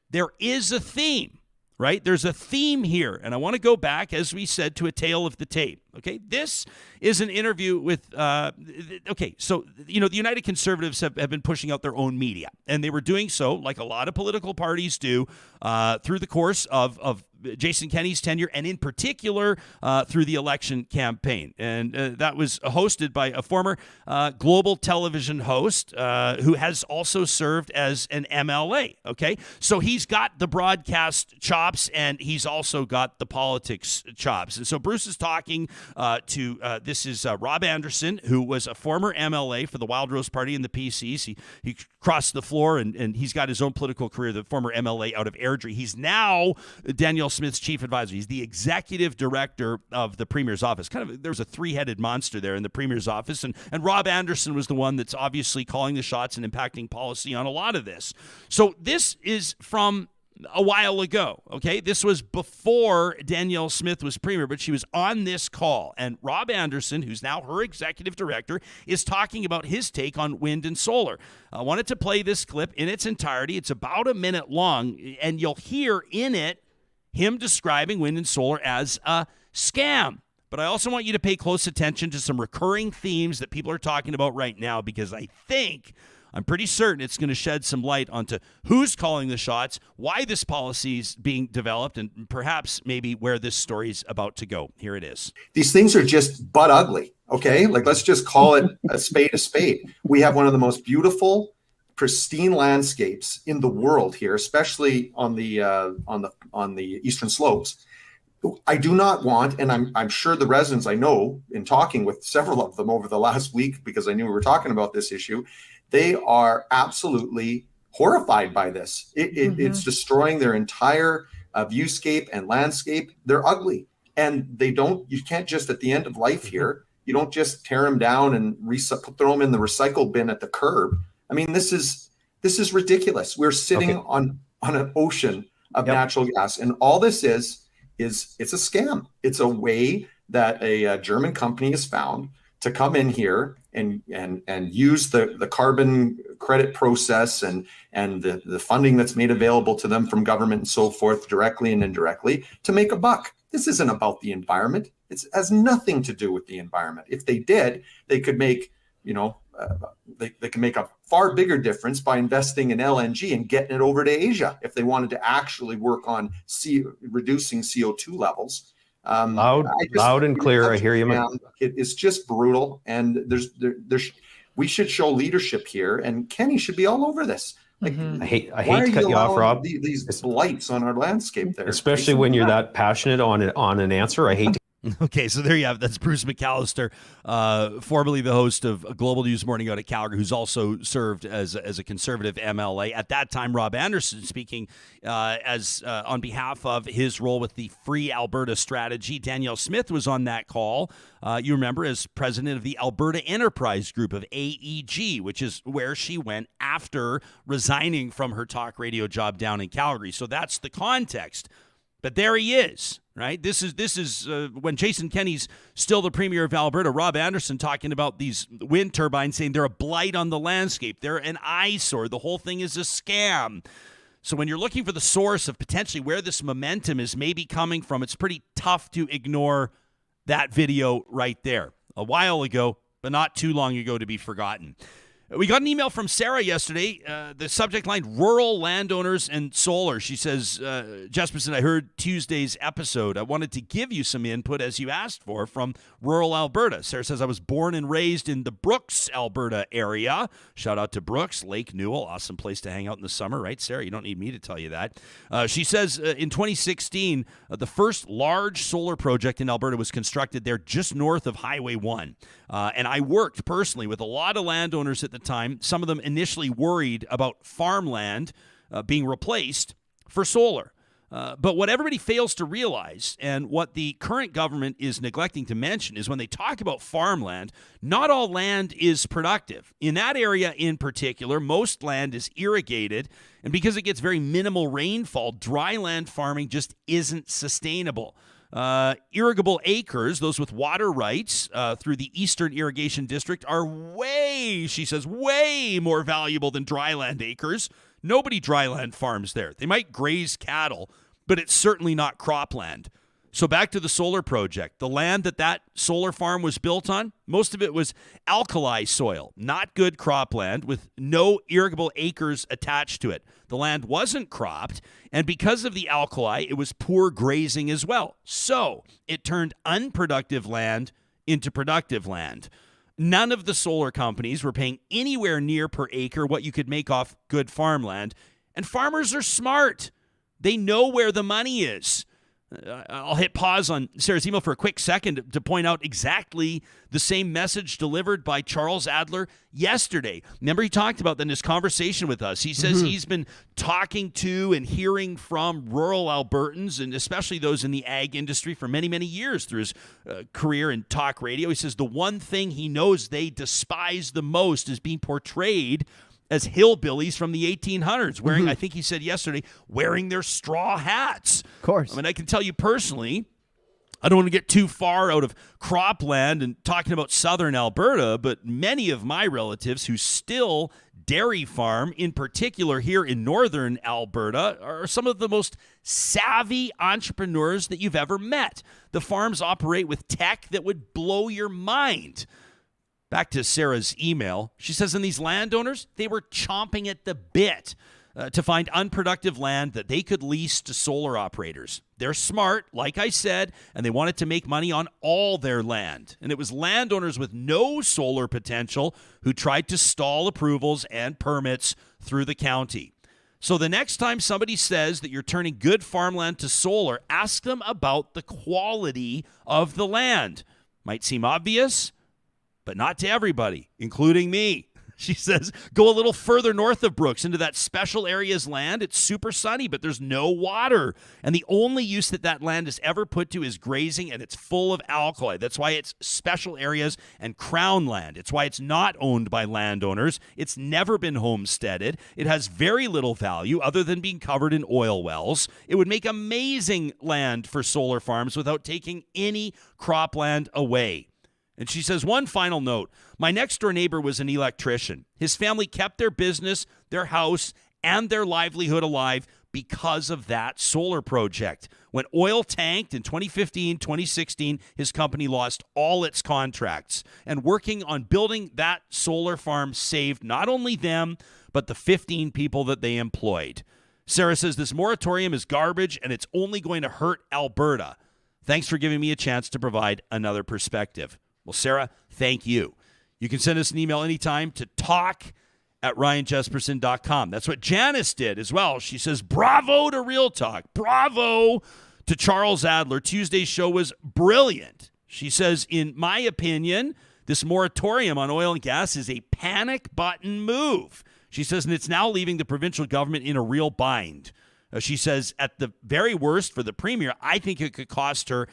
Speaker 3: There is a theme, right? There's a theme here, and I want to go back, as we said, to a tale of the tape. Okay, this is an interview with, so, the United Conservatives have been pushing out their own media, and they were doing so, like a lot of political parties do, through the course of Jason Kenney's tenure, and in particular through the election campaign. And that was hosted by a former global television host who has also served as an MLA, okay? So he's got the broadcast chops, and he's also got the politics chops. And so Bruce is talking This is Rob Anderson, who was a former MLA for the Wild Rose Party in the PCs. He crossed the floor, and he's got his own political career, the former MLA out of Airdrie. He's now Danielle Smith's chief advisor. He's the executive director of the Premier's office. There's a three-headed monster there in the Premier's office, and Rob Anderson was the one that's obviously calling the shots and impacting policy on a lot of this. So this is from a while ago, okay? This was before Danielle Smith was Premier, but she was on this call. And Rob Anderson, who's now her executive director, is talking about his take on wind and solar. I wanted to play this clip in its entirety. It's about a minute long, and you'll hear in it him describing wind and solar as a scam. But I also want you to pay close attention to some recurring themes that people are talking about right now, because I'm pretty certain it's going to shed some light onto who's calling the shots, why this policy is being developed, and perhaps maybe where this story's about to go. Here it is.
Speaker 6: These things are just butt ugly, okay? Like, let's just call it a spade a spade. We have one of the most beautiful, pristine landscapes in the world here, especially on the eastern slopes. I do not want, and I'm sure the residents I know, in talking with several of them over the last week, because I knew we were talking about this issue, they are absolutely horrified by this. It's destroying their entire viewscape and landscape. They're ugly, and you can't just, at the end of life here, you don't just tear them down and throw them in the recycle bin at the curb. I mean, this is ridiculous. We're sitting on an ocean of natural gas, and all this is it's a scam. It's a way that a German company has found to come in here and use the carbon credit process and the funding that's made available to them from government and so forth, directly and indirectly, to make a buck. This isn't about the environment. It has nothing to do with the environment. If they did, they could make, they can make a far bigger difference by investing in LNG and getting it over to Asia if they wanted to actually work on reducing CO2 levels.
Speaker 7: Loud and clear. I hear you.
Speaker 6: It is just brutal, and we should show leadership here, and Kenny should be all over this. Like,
Speaker 7: I hate to cut you off, Rob.
Speaker 6: These blights on our landscape there,
Speaker 7: especially when you're that passionate on an answer. I hate to.
Speaker 3: Okay, so there you have it. That's Bruce McAllister, formerly the host of Global News Morning out of Calgary, who's also served as a conservative MLA. At that time, Rob Anderson speaking on behalf of his role with the Free Alberta strategy. Danielle Smith was on that call, you remember, as president of the Alberta Enterprise Group of AEG, which is where she went after resigning from her talk radio job down in Calgary. So that's the context. But there he is, right? This is when Jason Kenney's still the Premier of Alberta. Rob Anderson talking about these wind turbines, saying they're a blight on the landscape. They're an eyesore. The whole thing is a scam. So when you're looking for the source of potentially where this momentum is maybe coming from, it's pretty tough to ignore that video right there. A while ago, but not too long ago to be forgotten. We got an email from Sarah yesterday. The subject line, rural landowners and solar. She says, Jesperson, I heard Tuesday's episode. I wanted to give you some input, as you asked for, from rural Alberta. Sarah says, I was born and raised in the Brooks, Alberta area. Shout out to Brooks, Lake Newell. Awesome place to hang out in the summer, right, Sarah? You don't need me to tell you that. She says, in 2016, the first large solar project in Alberta was constructed there just north of Highway 1. And I worked personally with a lot of landowners at the time, some of them initially worried about farmland being replaced for solar. But what everybody fails to realize, and what the current government is neglecting to mention, is when they talk about farmland, not all land is productive. In that area in particular, most land is irrigated, and because it gets very minimal rainfall, dry land farming just isn't sustainable. Irrigable acres, those with water rights through the Eastern Irrigation District, are way more valuable than dryland acres. Nobody dryland farms there. They might graze cattle, but it's certainly not cropland. So back to the solar project. The land that solar farm was built on, most of it was alkali soil, not good cropland, with no irrigable acres attached to it. The land wasn't cropped, and because of the alkali, it was poor grazing as well. So it turned unproductive land into productive land. None of the solar companies were paying anywhere near per acre what you could make off good farmland. And farmers are smart. They know where the money is. I'll hit pause on Sarah's email for a quick second to point out exactly the same message delivered by Charles Adler yesterday. Remember, he talked about that in his conversation with us. He says he's been talking to and hearing from rural Albertans, and especially those in the ag industry, for many, many years through his career in talk radio. He says the one thing he knows they despise the most is being portrayed as hillbillies from the 1800s, wearing, I think he said yesterday, wearing their straw hats.
Speaker 4: Of course.
Speaker 3: I mean, I can tell you personally, I don't want to get too far out of cropland and talking about southern Alberta, but many of my relatives who still dairy farm, in particular here in northern Alberta, are some of the most savvy entrepreneurs that you've ever met. The farms operate with tech that would blow your mind. Back to Sarah's email. She says, and these landowners, they were chomping at the bit to find unproductive land that they could lease to solar operators. They're smart, like I said, and they wanted to make money on all their land. And it was landowners with no solar potential who tried to stall approvals and permits through the county. So the next time somebody says that you're turning good farmland to solar, ask them about the quality of the land. Might seem obvious, but not to everybody, including me. She says, go a little further north of Brooks into that special area's land. It's super sunny, but there's no water. And the only use that land is ever put to is grazing, and it's full of alkali. That's why it's special areas and crown land. It's why it's not owned by landowners. It's never been homesteaded. It has very little value other than being covered in oil wells. It would make amazing land for solar farms without taking any cropland away. And she says, one final note. My next-door neighbor was an electrician. His family kept their business, their house, and their livelihood alive because of that solar project. When oil tanked in 2015, 2016, his company lost all its contracts. And working on building that solar farm saved not only them, but the 15 people that they employed. Sarah says, this moratorium is garbage, and it's only going to hurt Alberta. Thanks for giving me a chance to provide another perspective. Well, Sarah, thank you. You can send us an email anytime to talk@ryanjesperson.com. That's what Janice did as well. She says, bravo to Real Talk. Bravo to Charles Adler. Tuesday's show was brilliant. She says, in my opinion, this moratorium on oil and gas is a panic button move. She says, and it's now leaving the provincial government in a real bind. She says, at the very worst for the premier, I think it could cost her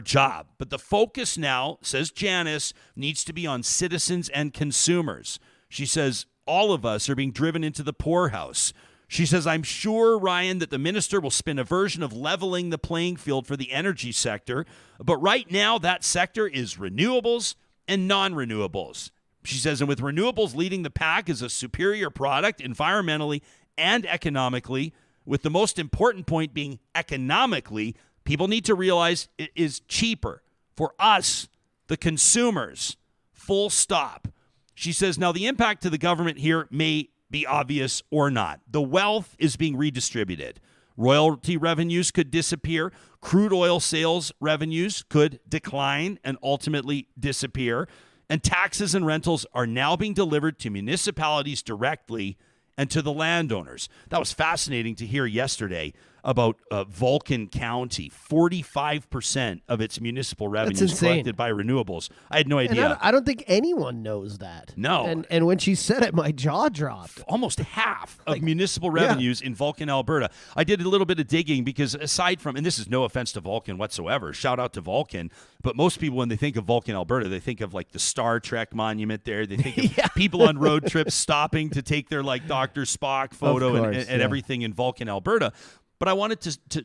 Speaker 3: job. But the focus now, says Janice, needs to be on citizens and consumers. She says, all of us are being driven into the poorhouse. She says, I'm sure, Ryan, that the minister will spin a version of leveling the playing field for the energy sector. But right now, that sector is renewables and non-renewables. She says, and with renewables leading the pack as a superior product environmentally and economically, with the most important point being economically, people need to realize it is cheaper for us, the consumers, full stop. She says, now the impact to the government here may be obvious or not. The wealth is being redistributed. Royalty revenues could disappear. Crude oil sales revenues could decline and ultimately disappear. And taxes and rentals are now being delivered to municipalities directly and to the landowners. That was fascinating to hear yesterday about Vulcan County. 45% of its municipal revenue is collected by renewables. I had no idea.
Speaker 4: And I don't think anyone knows that.
Speaker 3: No.
Speaker 4: And when she said it, my jaw dropped.
Speaker 3: Almost half of municipal revenues in Vulcan, Alberta. I did a little bit of digging because aside from, and this is no offense to Vulcan whatsoever, shout out to Vulcan, but most people when they think of Vulcan, Alberta, they think of like the Star Trek monument there. They think of people on road trips stopping to take their like Dr. Spock photo and everything in Vulcan, Alberta. But I wanted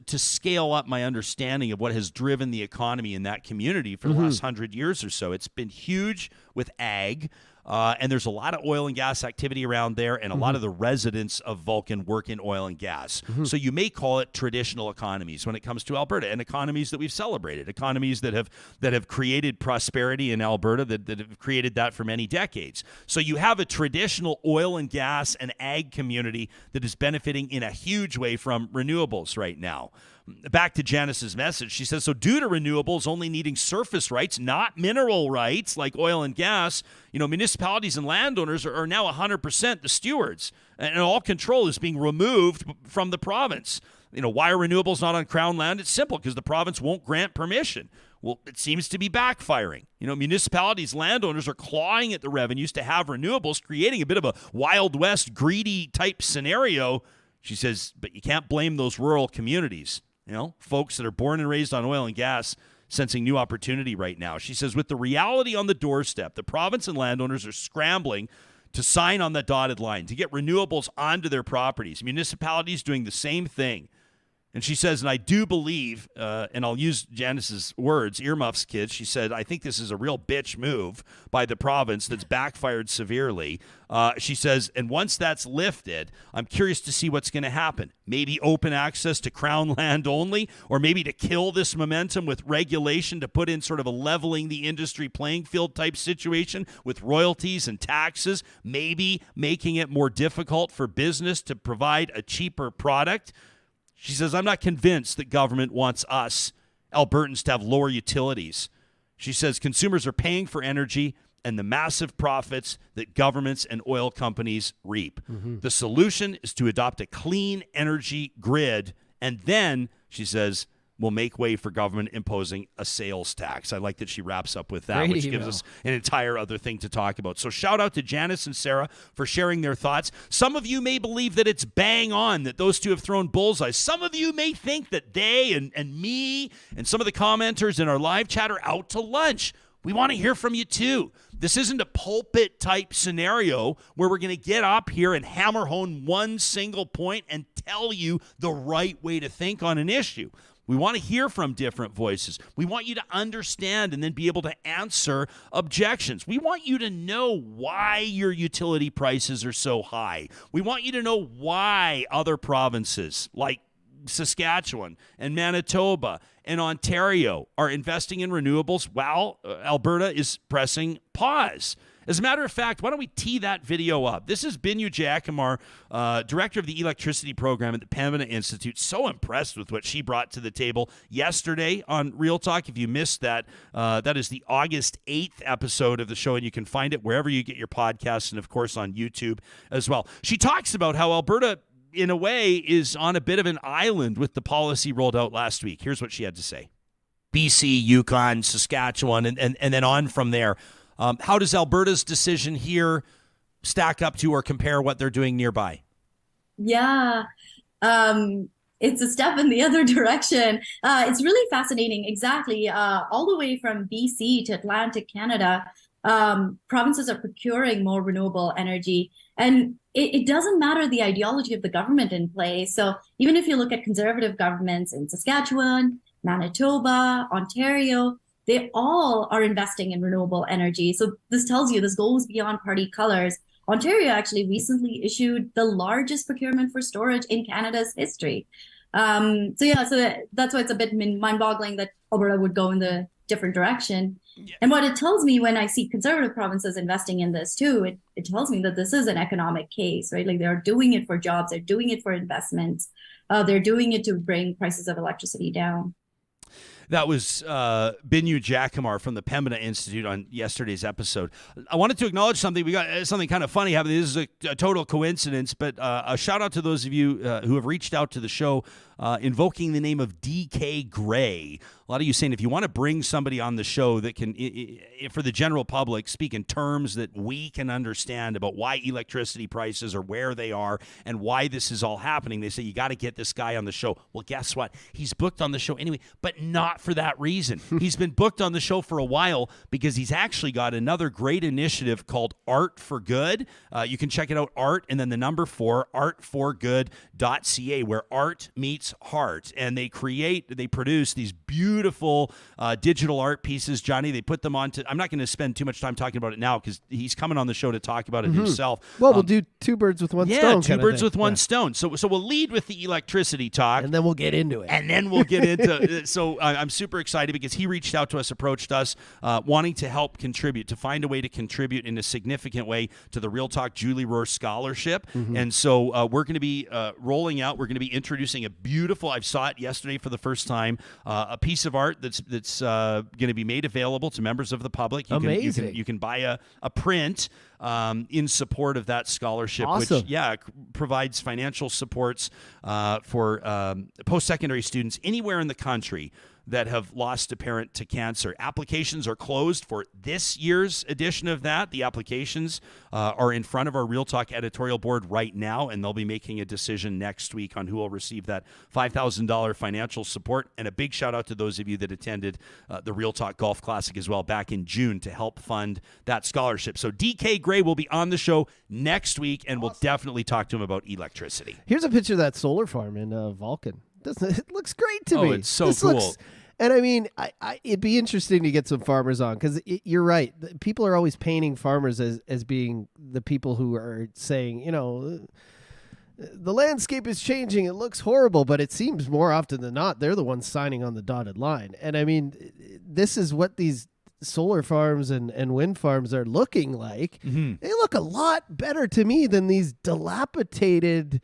Speaker 3: to scale up my understanding of what has driven the economy in that community for the last 100 years or so. It's been huge with ag, and there's a lot of oil and gas activity around there, and a lot of the residents of Vulcan work in oil and gas. So you may call it traditional economies when it comes to Alberta, and economies that we've celebrated, economies that have created prosperity in Alberta, that have created that for many decades. So you have a traditional oil and gas and ag community that is benefiting in a huge way from renewables right now. Back to Janice's message, she says, so due to renewables only needing surface rights, not mineral rights like oil and gas, municipalities and landowners are now 100% the stewards, and all control is being removed from the province. why are renewables not on Crown land? It's simple, because the province won't grant permission. Well, it seems to be backfiring. Municipalities, landowners are clawing at the revenues to have renewables, creating a bit of a Wild West greedy type scenario. She says, but you can't blame those rural communities, folks that are born and raised on oil and gas, sensing new opportunity right now. She says, with the reality on the doorstep, the province and landowners are scrambling to sign on the dotted line, to get renewables onto their properties. Municipalities doing the same thing. And she says, and I do believe, and I'll use Janice's words, earmuffs, kids. She said, I think this is a real bitch move by the province that's backfired severely. She says, and once that's lifted, I'm curious to see what's going to happen. Maybe open access to Crown land only, or maybe to kill this momentum with regulation to put in sort of a leveling the industry playing field type situation with royalties and taxes, maybe making it more difficult for business to provide a cheaper product. She says, I'm not convinced that government wants us, Albertans, to have lower utilities. She says consumers are paying for energy and the massive profits that governments and oil companies reap. The solution is to adopt a clean energy grid, and then, she says, we'll make way for government imposing a sales tax. I like that she wraps up with that,
Speaker 4: Great
Speaker 3: which
Speaker 4: email.
Speaker 3: gives us an entire other thing to talk about. So shout out to Janice and Sarah for sharing their thoughts. Some of you may believe that it's bang on, that those two have thrown bullseyes. Some of you may think that they and me and some of the commenters in our live chat are out to lunch. We want to hear from you too. This isn't a pulpit type scenario where we're going to get up here and hammer home one single point and tell you the right way to think on an issue. We want to hear from different voices. We want you to understand and then be able to answer objections. We want you to know why your utility prices are so high. We want you to know why other provinces like Saskatchewan and Manitoba and Ontario are investing in renewables while Alberta is pressing pause. As a matter of fact, why don't we tee that video up? This is Binyu Jackamar, director of the electricity program at the Pembina Institute. So impressed with what she brought to the table yesterday on Real Talk. If you missed that, that is the August 8th episode of the show, and you can find it wherever you get your podcasts and, of course, on YouTube as well. She talks about how Alberta, in a way, is on a bit of an island with the policy rolled out last week. Here's what she had to say. BC, Yukon, Saskatchewan, and then on from there. How does Alberta's decision here stack up to or compare what they're doing nearby?
Speaker 8: Yeah, it's a step in the other direction. It's really fascinating. Exactly. All the way from BC to Atlantic Canada, provinces are procuring more renewable energy. And it doesn't matter the ideology of the government in play. So even if you look at conservative governments in Saskatchewan, Manitoba, Ontario, they all are investing in renewable energy. So this tells you this goes beyond party colors. Ontario actually recently issued the largest procurement for storage in Canada's history. So that's why it's a bit mind-boggling that Alberta would go in the different direction. Yeah. And what it tells me when I see conservative provinces investing in this too, it tells me that this is an economic case, right? Like they're doing it for jobs, they're doing it for investments, they're doing it to bring prices of electricity down.
Speaker 3: That was Binyu Jackamar from the Pembina Institute on yesterday's episode. I wanted to acknowledge something. We got something kind of funny happening. This is a total coincidence, but a shout out to those of you who have reached out to the show invoking the name of DK Gray. A lot of you saying if you want to bring somebody on the show that can, for the general public, speak in terms that we can understand about why electricity prices are where they are and why this is all happening, they say you got to get this guy on the show. Well, guess what? He's booked on the show anyway, but not for that reason. He's been booked on the show for a while because he's actually got another great initiative called Art for Good. You can check it out, art and then the number 4, artforgood.ca, where art meets heart. And they produce these beautiful digital art pieces. Johnny, they put them onto, I'm not going to spend too much time talking about it now because he's coming on the show to talk about it himself.
Speaker 4: Well, we'll do two birds with one stone.
Speaker 3: Yeah, two birds with one stone. So we'll lead with the electricity talk.
Speaker 4: And then we'll get into it.
Speaker 3: And then we'll get into so I'm I'm super excited because he reached out to us, approached us, wanting to help contribute, to find a way to contribute in a significant way to the Real Talk Julie Rohr Scholarship. And so we're going to be rolling out, we're going to be introducing a beautiful, I saw it yesterday for the first time, a piece of art that's going to be made available to members of the public. You can buy a print in support of that scholarship,
Speaker 4: Awesome.
Speaker 3: which provides financial supports for post-secondary students anywhere in the country that have lost a parent to cancer. Applications are closed for this year's edition of that. The applications are in front of our Real Talk editorial board right now, and they'll be making a decision next week on who will receive that $5,000 financial support. And a big shout out to those of you that attended the Real Talk Golf Classic as well back in June to help fund that scholarship. So DK Gray will be on the show next week, and we'll definitely talk to him about electricity.
Speaker 4: Here's a picture of that solar farm in Vulcan. Doesn't it looks great to me?
Speaker 3: Oh, it's so cool.
Speaker 4: And I mean, it'd be interesting to get some farmers on because you're right. People are always painting farmers as being the people who are saying, the landscape is changing. It looks horrible, but it seems more often than not, they're the ones signing on the dotted line. And I mean, this is what these solar farms and wind farms are looking like. They look a lot better to me than these dilapidated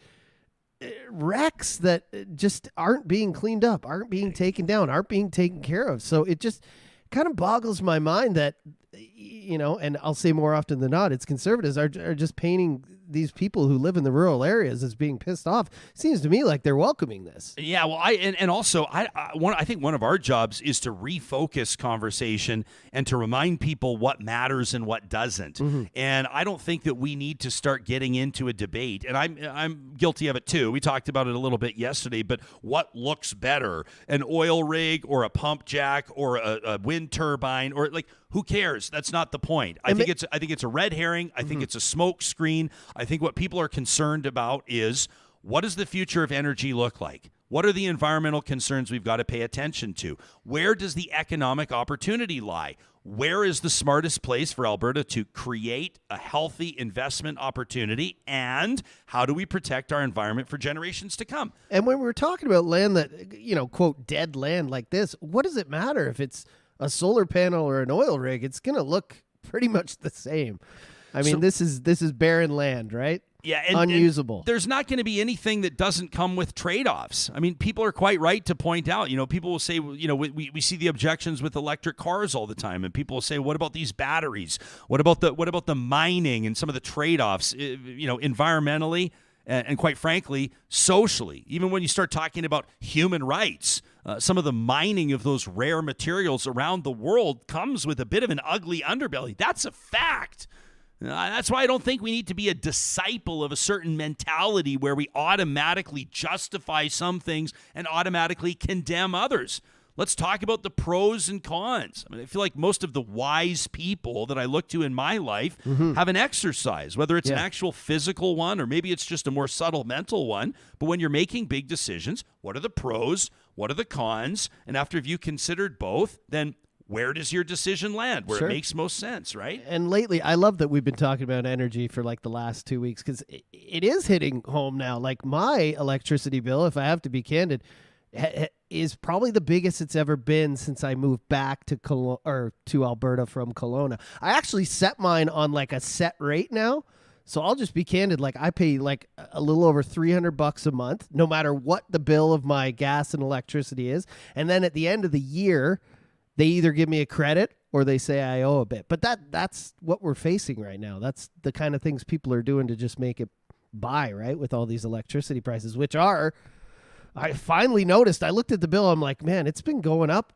Speaker 4: wrecks that just aren't being cleaned up, aren't being taken down, aren't being taken care of. So it just kind of boggles my mind that, and I'll say more often than not, it's conservatives are just painting these people who live in the rural areas as being pissed off. Seems to me like they're welcoming this.
Speaker 3: Yeah, well, I think one of our jobs is to refocus conversation and to remind people what matters and what doesn't. And I don't think that we need to start getting into a debate. And I'm guilty of it too. We talked about it a little bit yesterday. But what looks better, an oil rig or a pump jack or a wind turbine, or like, who cares? That's not the point. I think it's a red herring. I think it's a smoke screen. I think what people are concerned about is, what does the future of energy look like? What are the environmental concerns we've got to pay attention to? Where does the economic opportunity lie? Where is the smartest place for Alberta to create a healthy investment opportunity? And how do we protect our environment for generations to come?
Speaker 4: And when we're talking about land that, quote, dead land like this, what does it matter if it's a solar panel or an oil rig? It's going to look pretty much the same. I mean, this is barren land, right?
Speaker 3: Yeah,
Speaker 4: unusable.
Speaker 3: And there's not going to be anything that doesn't come with trade-offs. I mean, people are quite right to point out, people will say, we see the objections with electric cars all the time, and people will say, what about these batteries? What about the mining and some of the trade-offs, environmentally and quite frankly, socially? Even when you start talking about human rights, some of the mining of those rare materials around the world comes with a bit of an ugly underbelly. That's a fact. That's why I don't think we need to be a disciple of a certain mentality where we automatically justify some things and automatically condemn others. Let's talk about the pros and cons. I mean, I feel like most of the wise people that I look to in my life have an exercise, whether it's an actual physical one or maybe it's just a more subtle mental one. But when you're making big decisions, what are the pros? What are the cons? And after you've considered both, then where does your decision land? Where it makes most sense, right?
Speaker 4: And lately, I love that we've been talking about energy for like the last 2 weeks because it is hitting home now. Like my electricity bill, if I have to be candid, is probably the biggest it's ever been since I moved back to to Alberta from Kelowna. I actually set mine on like a set rate now. So I'll just be candid. Like I pay like a little over $300 a month, no matter what the bill of my gas and electricity is. And then at the end of the year, they either give me a credit or they say I owe a bit. But that's what we're facing right now. That's the kind of things people are doing to just make it by, right? With all these electricity prices, which are, I finally noticed, I looked at the bill, I'm like, man, it's been going up,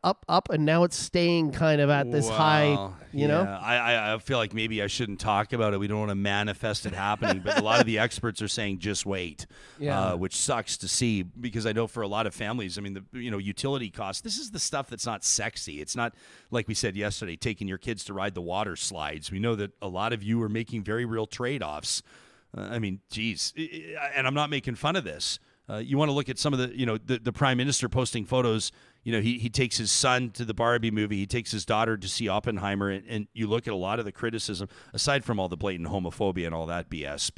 Speaker 4: and now it's staying kind of at this high, know?
Speaker 3: I feel like maybe I shouldn't talk about it. We don't want to manifest it happening, but a lot of the experts are saying just wait, which sucks to see because I know for a lot of families, I mean, utility costs, this is the stuff that's not sexy. It's not, like we said yesterday, taking your kids to ride the water slides. We know that a lot of you are making very real trade-offs. I mean, geez, and I'm not making fun of this. You want to look at some of the Prime Minister posting photos. He takes his son to the Barbie movie. He takes his daughter to see Oppenheimer. And you look at a lot of the criticism, aside from all the blatant homophobia and all that BS.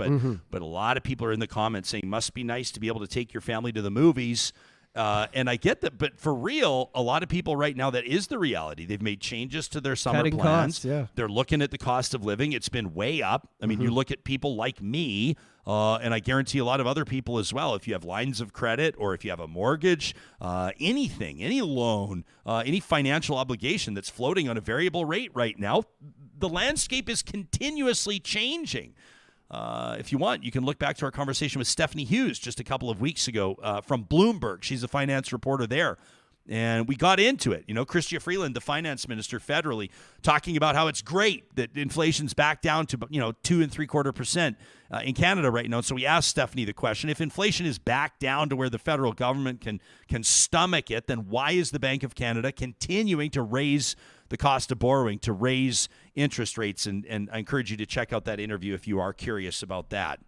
Speaker 3: But a lot of people are in the comments saying, must be nice to be able to take your family to the movies And I get that, but for real, a lot of people right now, that is the reality. They've made changes to their summer
Speaker 4: Cutting
Speaker 3: plans.
Speaker 4: costs, yeah.
Speaker 3: They're looking at the cost of living. It's been way up. I mean, you look at people like me, and I guarantee a lot of other people as well. If you have lines of credit or if you have a mortgage, anything, any loan, any financial obligation that's floating on a variable rate right now, the landscape is continuously changing. If you want, you can look back to our conversation with Stephanie Hughes just a couple of weeks ago from Bloomberg. She's a finance reporter there. And we got into it. Chrystia Freeland, the finance minister federally, talking about how it's great that inflation's back down to, 2.75% in Canada right now. So we asked Stephanie the question, if inflation is back down to where the federal government can stomach it, then why is the Bank of Canada continuing to raise the cost of borrowing, to raise interest rates? And I encourage you to check out that interview if you are curious about that.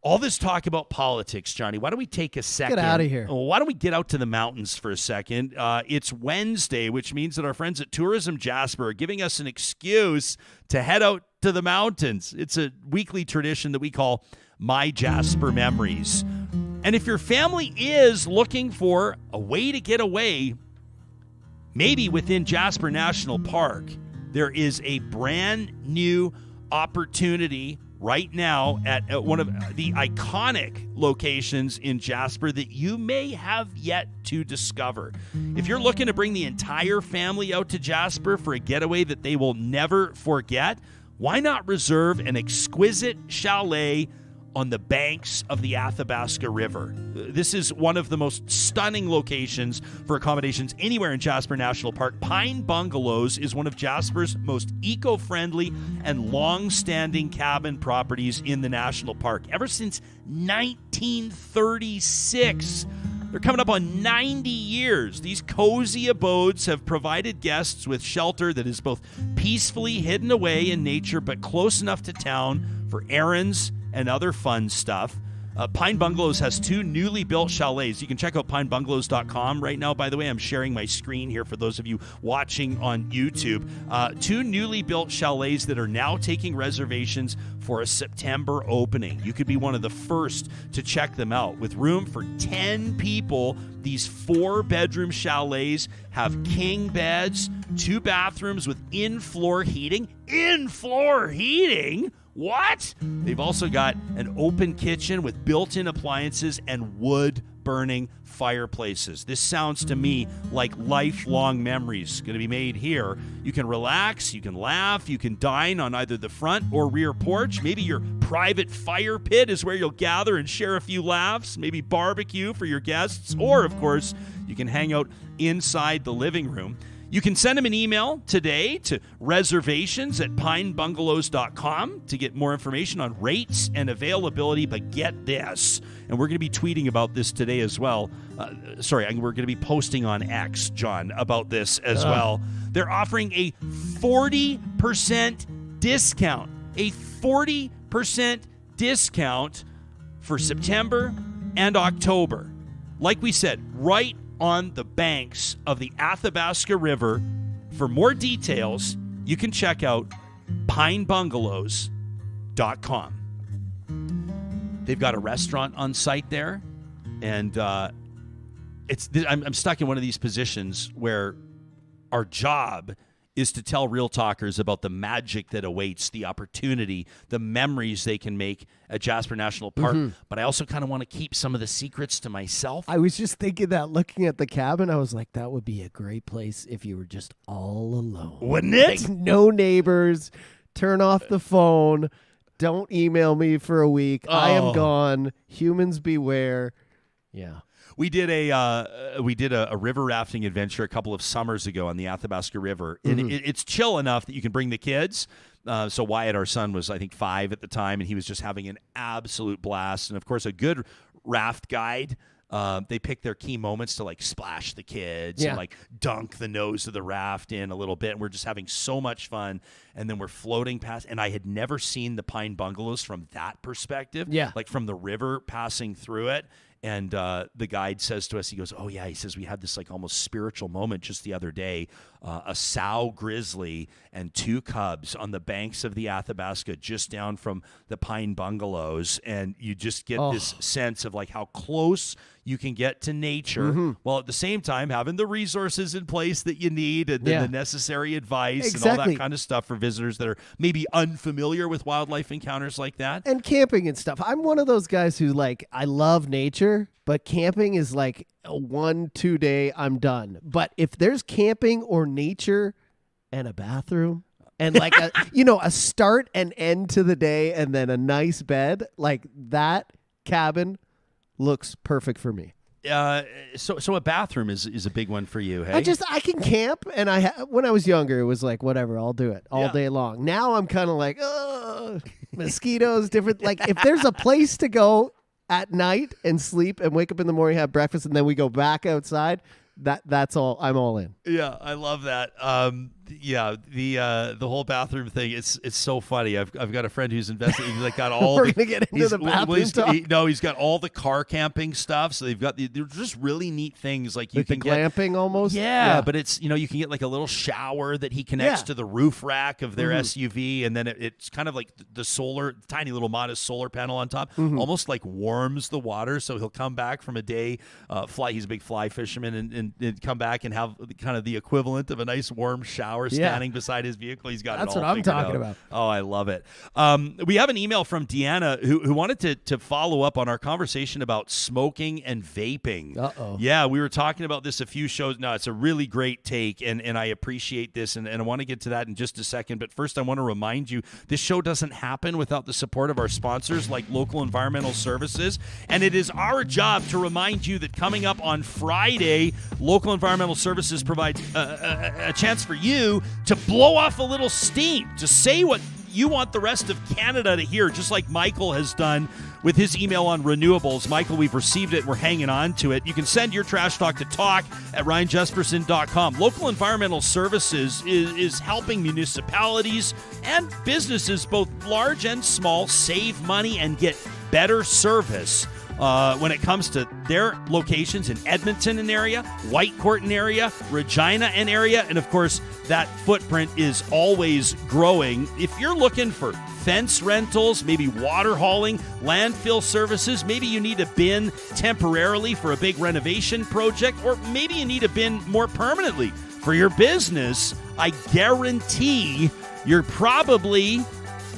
Speaker 3: All this talk about politics, Johnny, why don't we take a second?
Speaker 4: Get out of here.
Speaker 3: Why don't we get out to the mountains for a second? It's Wednesday, which means that our friends at Tourism Jasper are giving us an excuse to head out to the mountains. It's a weekly tradition that we call MyJasper Memories. And if your family is looking for a way to get away, maybe within Jasper National Park, there is a brand new opportunity right now at one of the iconic locations in Jasper that you may have yet to discover. If you're looking to bring the entire family out to Jasper for a getaway that they will never forget, why not reserve an exquisite chalet on the banks of the Athabasca River? This is one of the most stunning locations for accommodations anywhere in Jasper National Park. Pine Bungalows is one of Jasper's most eco-friendly and long-standing cabin properties in the national park. Ever since 1936, they're coming up on 90 years. These cozy abodes have provided guests with shelter that is both peacefully hidden away in nature but close enough to town for errands and other fun stuff. Pine Bungalows has 2 newly built chalets. You can check out pinebungalows.com right now. By the way, I'm sharing my screen here for those of you watching on YouTube. 2 newly built chalets that are now taking reservations for a September opening. You could be one of the first to check them out. With room for 10 people, these 4-bedroom chalets have king beds, 2 bathrooms with in-floor heating. In-floor heating? What? They've also got an open kitchen with built-in appliances and wood-burning fireplaces. This sounds to me like lifelong memories going to be made here. You can relax, you can laugh, you can dine on either the front or rear porch. Maybe your private fire pit is where you'll gather and share a few laughs, maybe barbecue for your guests, or, of course, you can hang out inside the living room. You can send them an email today to reservations@pinebungalows.com to get more information on rates and availability. But get this, and we're going to be tweeting about this today as well. We're going to be posting on X, John, about this as well. They're offering a 40% discount. A 40% discount for September and October. Like we said, right on the banks of the Athabasca River. For more details, you can check out pinebungalows.com. They've got a restaurant on site there, and I'm stuck in one of these positions where our job is to tell real talkers about the magic that awaits, the opportunity, the memories they can make at Jasper National Park. But I also kind of want to keep some of the secrets to myself.
Speaker 4: I was just thinking that looking at the cabin, I was like, that would be a great place if you were just all alone.
Speaker 3: Wouldn't it?
Speaker 4: Like, no neighbors, turn off the phone, don't email me for a week. I am gone. Humans beware. Yeah.
Speaker 3: We did a river rafting adventure a couple of summers ago on the Athabasca River. And it's chill enough that you can bring the kids. So Wyatt, our son, was, I think, 5 at the time, and he was just having an absolute blast. And, of course, a good raft guide, they pick their key moments to, like, splash the kids and, like, dunk the nose of the raft in a little bit. And we're just having so much fun. And then we're floating past. And I had never seen the Pine Bungalows from that perspective, like from the river passing through it. And the guide says to us, he goes, he says, we had this like almost spiritual moment just the other day, a sow grizzly and 2 cubs on the banks of the Athabasca just down from the Pine Bungalows. And you just get this sense of like how close you can get to nature while at the same time having the resources in place that you need and the necessary advice and all that kind of stuff for visitors that are maybe unfamiliar with wildlife encounters like that.
Speaker 4: And camping and stuff. I'm one of those guys who I love nature, but camping is like a 1-2 day, I'm done. But if there's camping or nature and a bathroom and like a start and end to the day and then a nice bed, like that cabin looks perfect for me.
Speaker 3: So a bathroom is a big one for you, hey?
Speaker 4: I can camp, and when I was younger, it was like, whatever, I'll do it all day long. Now I'm kind of like, mosquitoes, different. Like if there's a place to go at night and sleep and wake up in the morning, have breakfast, and then we go back outside, that's all. I'm all in.
Speaker 3: Yeah, I love that. The whole bathroom thing, it's so funny. I've got a friend who's invested. He's like got all.
Speaker 4: We're gonna get into the bathroom talk.
Speaker 3: He's got all the car camping stuff. So they've got they're just really neat things like you can
Speaker 4: get glamping almost.
Speaker 3: Yeah, but it's you can get like a little shower that he connects to the roof rack of their SUV, and then it's kind of like the tiny little modest solar panel on top, almost like warms the water. So he'll come back from a day he's a big fly fisherman, and come back and have kind of the equivalent of a nice warm shower standing beside his vehicle. He's got
Speaker 4: That's
Speaker 3: it all
Speaker 4: what I'm talking
Speaker 3: out.
Speaker 4: about.
Speaker 3: Oh, I love it. We have an email from Deanna who wanted to follow up on our conversation about smoking and vaping.
Speaker 4: Uh-oh.
Speaker 3: Yeah, we were talking about this a few shows. No, it's a really great take, and I appreciate this, and I want to get to that in just a second. But first, I want to remind you, this show doesn't happen without the support of our sponsors like Local Environmental Services, and it is our job to remind you that coming up on Friday, Local Environmental Services provides a chance for you to blow off a little steam, to say what you want the rest of Canada to hear, just like Michael has done with his email on renewables. Michael, we've received it. We're hanging on to it. You can send your trash talk to talk@ryanjesperson.com. Local Environmental Services is helping municipalities and businesses, both large and small, save money and get better service when it comes to their locations in Edmonton and area, Whitecourt and area, Regina and area, and of course, that footprint is always growing. If you're looking for fence rentals, maybe water hauling, landfill services, maybe you need a bin temporarily for a big renovation project, or maybe you need a bin more permanently for your business, I guarantee you're probably...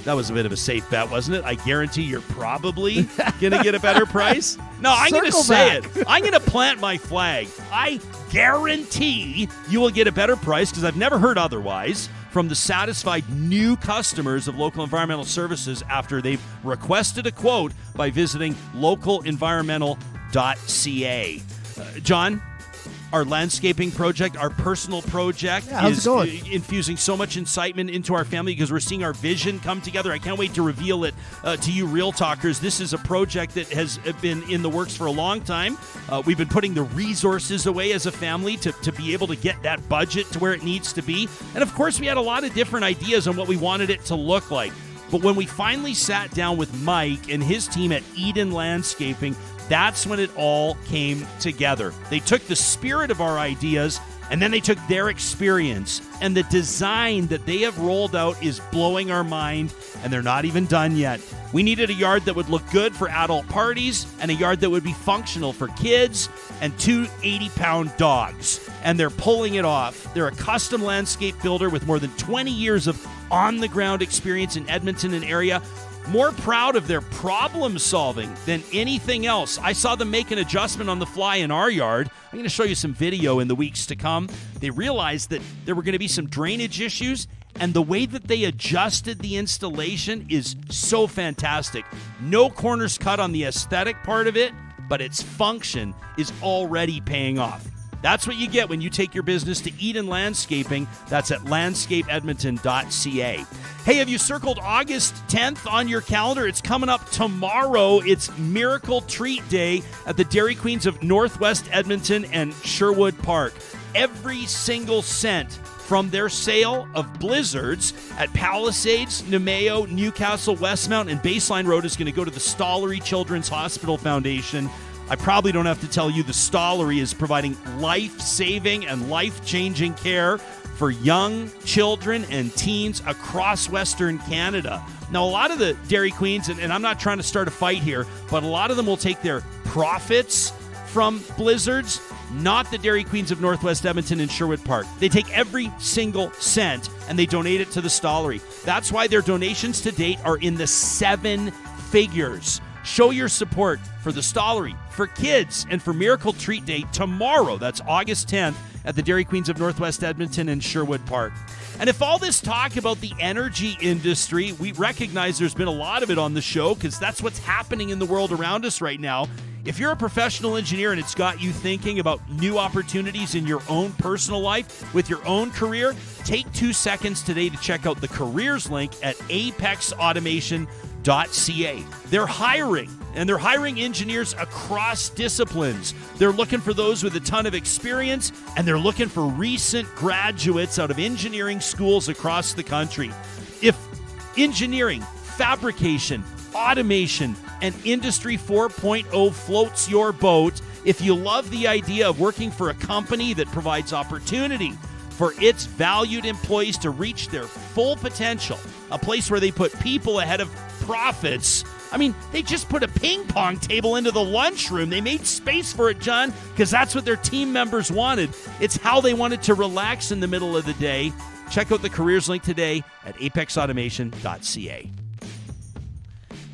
Speaker 3: That was a bit of a safe bet, wasn't it? I guarantee you're probably going to get a better price. No, I'm going to say it. I'm going to plant my flag. I guarantee you will get a better price, because I've never heard otherwise, from the satisfied new customers of Local Environmental Services after they've requested a quote by visiting localenvironmental.ca. John, our landscaping project, our personal project, is infusing so much incitement into our family because we're seeing our vision come together. I can't wait to reveal it to you Real Talkers. This is a project that has been in the works for a long time. We've been putting the resources away as a family to be able to get that budget to where it needs to be. And of course, we had a lot of different ideas on what we wanted it to look like. But when we finally sat down with Mike and his team at Eden Landscaping, that's when it all came together. They took the spirit of our ideas, and then they took their experience. And the design that they have rolled out is blowing our mind, and they're not even done yet. We needed a yard that would look good for adult parties, and a yard that would be functional for kids, and 2 80-pound dogs. And they're pulling it off. They're a custom landscape builder with more than 20 years of on-the-ground experience in Edmonton and area. More proud of their problem solving than anything else. I saw them make an adjustment on the fly in our yard. I'm going to show you some video in the weeks to come. They realized that there were going to be some drainage issues, and the way that they adjusted the installation is so fantastic. No corners cut on the aesthetic part of it, but its function is already paying off. That's what you get when you take your business to Eden Landscaping. That's at landscapeedmonton.ca. Hey, have you circled August 10th on your calendar? It's coming up tomorrow. It's Miracle Treat Day at the Dairy Queens of Northwest Edmonton and Sherwood Park. Every single cent from their sale of blizzards at Palisades, Nemeo, Newcastle, Westmount, and Baseline Road is going to go to the Stollery Children's Hospital Foundation. I probably don't have to tell you the Stollery is providing life-saving and life-changing care for young children and teens across Western Canada. Now, a lot of the Dairy Queens, and I'm not trying to start a fight here, but a lot of them will take their profits from blizzards? Not the Dairy Queens of Northwest Edmonton and Sherwood Park. They take every single cent and they donate it to the Stollery. That's why their donations to date are in the 7 figures. Show your support for the Stollery, for kids, and for Miracle Treat Day tomorrow. That's August 10th at the Dairy Queens of Northwest Edmonton and Sherwood Park. And if all this talk about the energy industry, we recognize there's been a lot of it on the show because that's what's happening in the world around us right now. If you're a professional engineer and it's got you thinking about new opportunities in your own personal life with your own career, take 2 seconds today to check out the careers link at apexautomation.ca. They're hiring, and they're hiring engineers across disciplines. They're looking for those with a ton of experience, and they're looking for recent graduates out of engineering schools across the country. If engineering, fabrication, automation, and Industry 4.0 floats your boat, if you love the idea of working for a company that provides opportunity for its valued employees to reach their full potential, a place where they put people ahead of profits. I mean, they just put a ping pong table into the lunchroom. They made space for it, John, because that's what their team members wanted. It's how they wanted to relax in the middle of the day. Check out the careers link today at apexautomation.ca.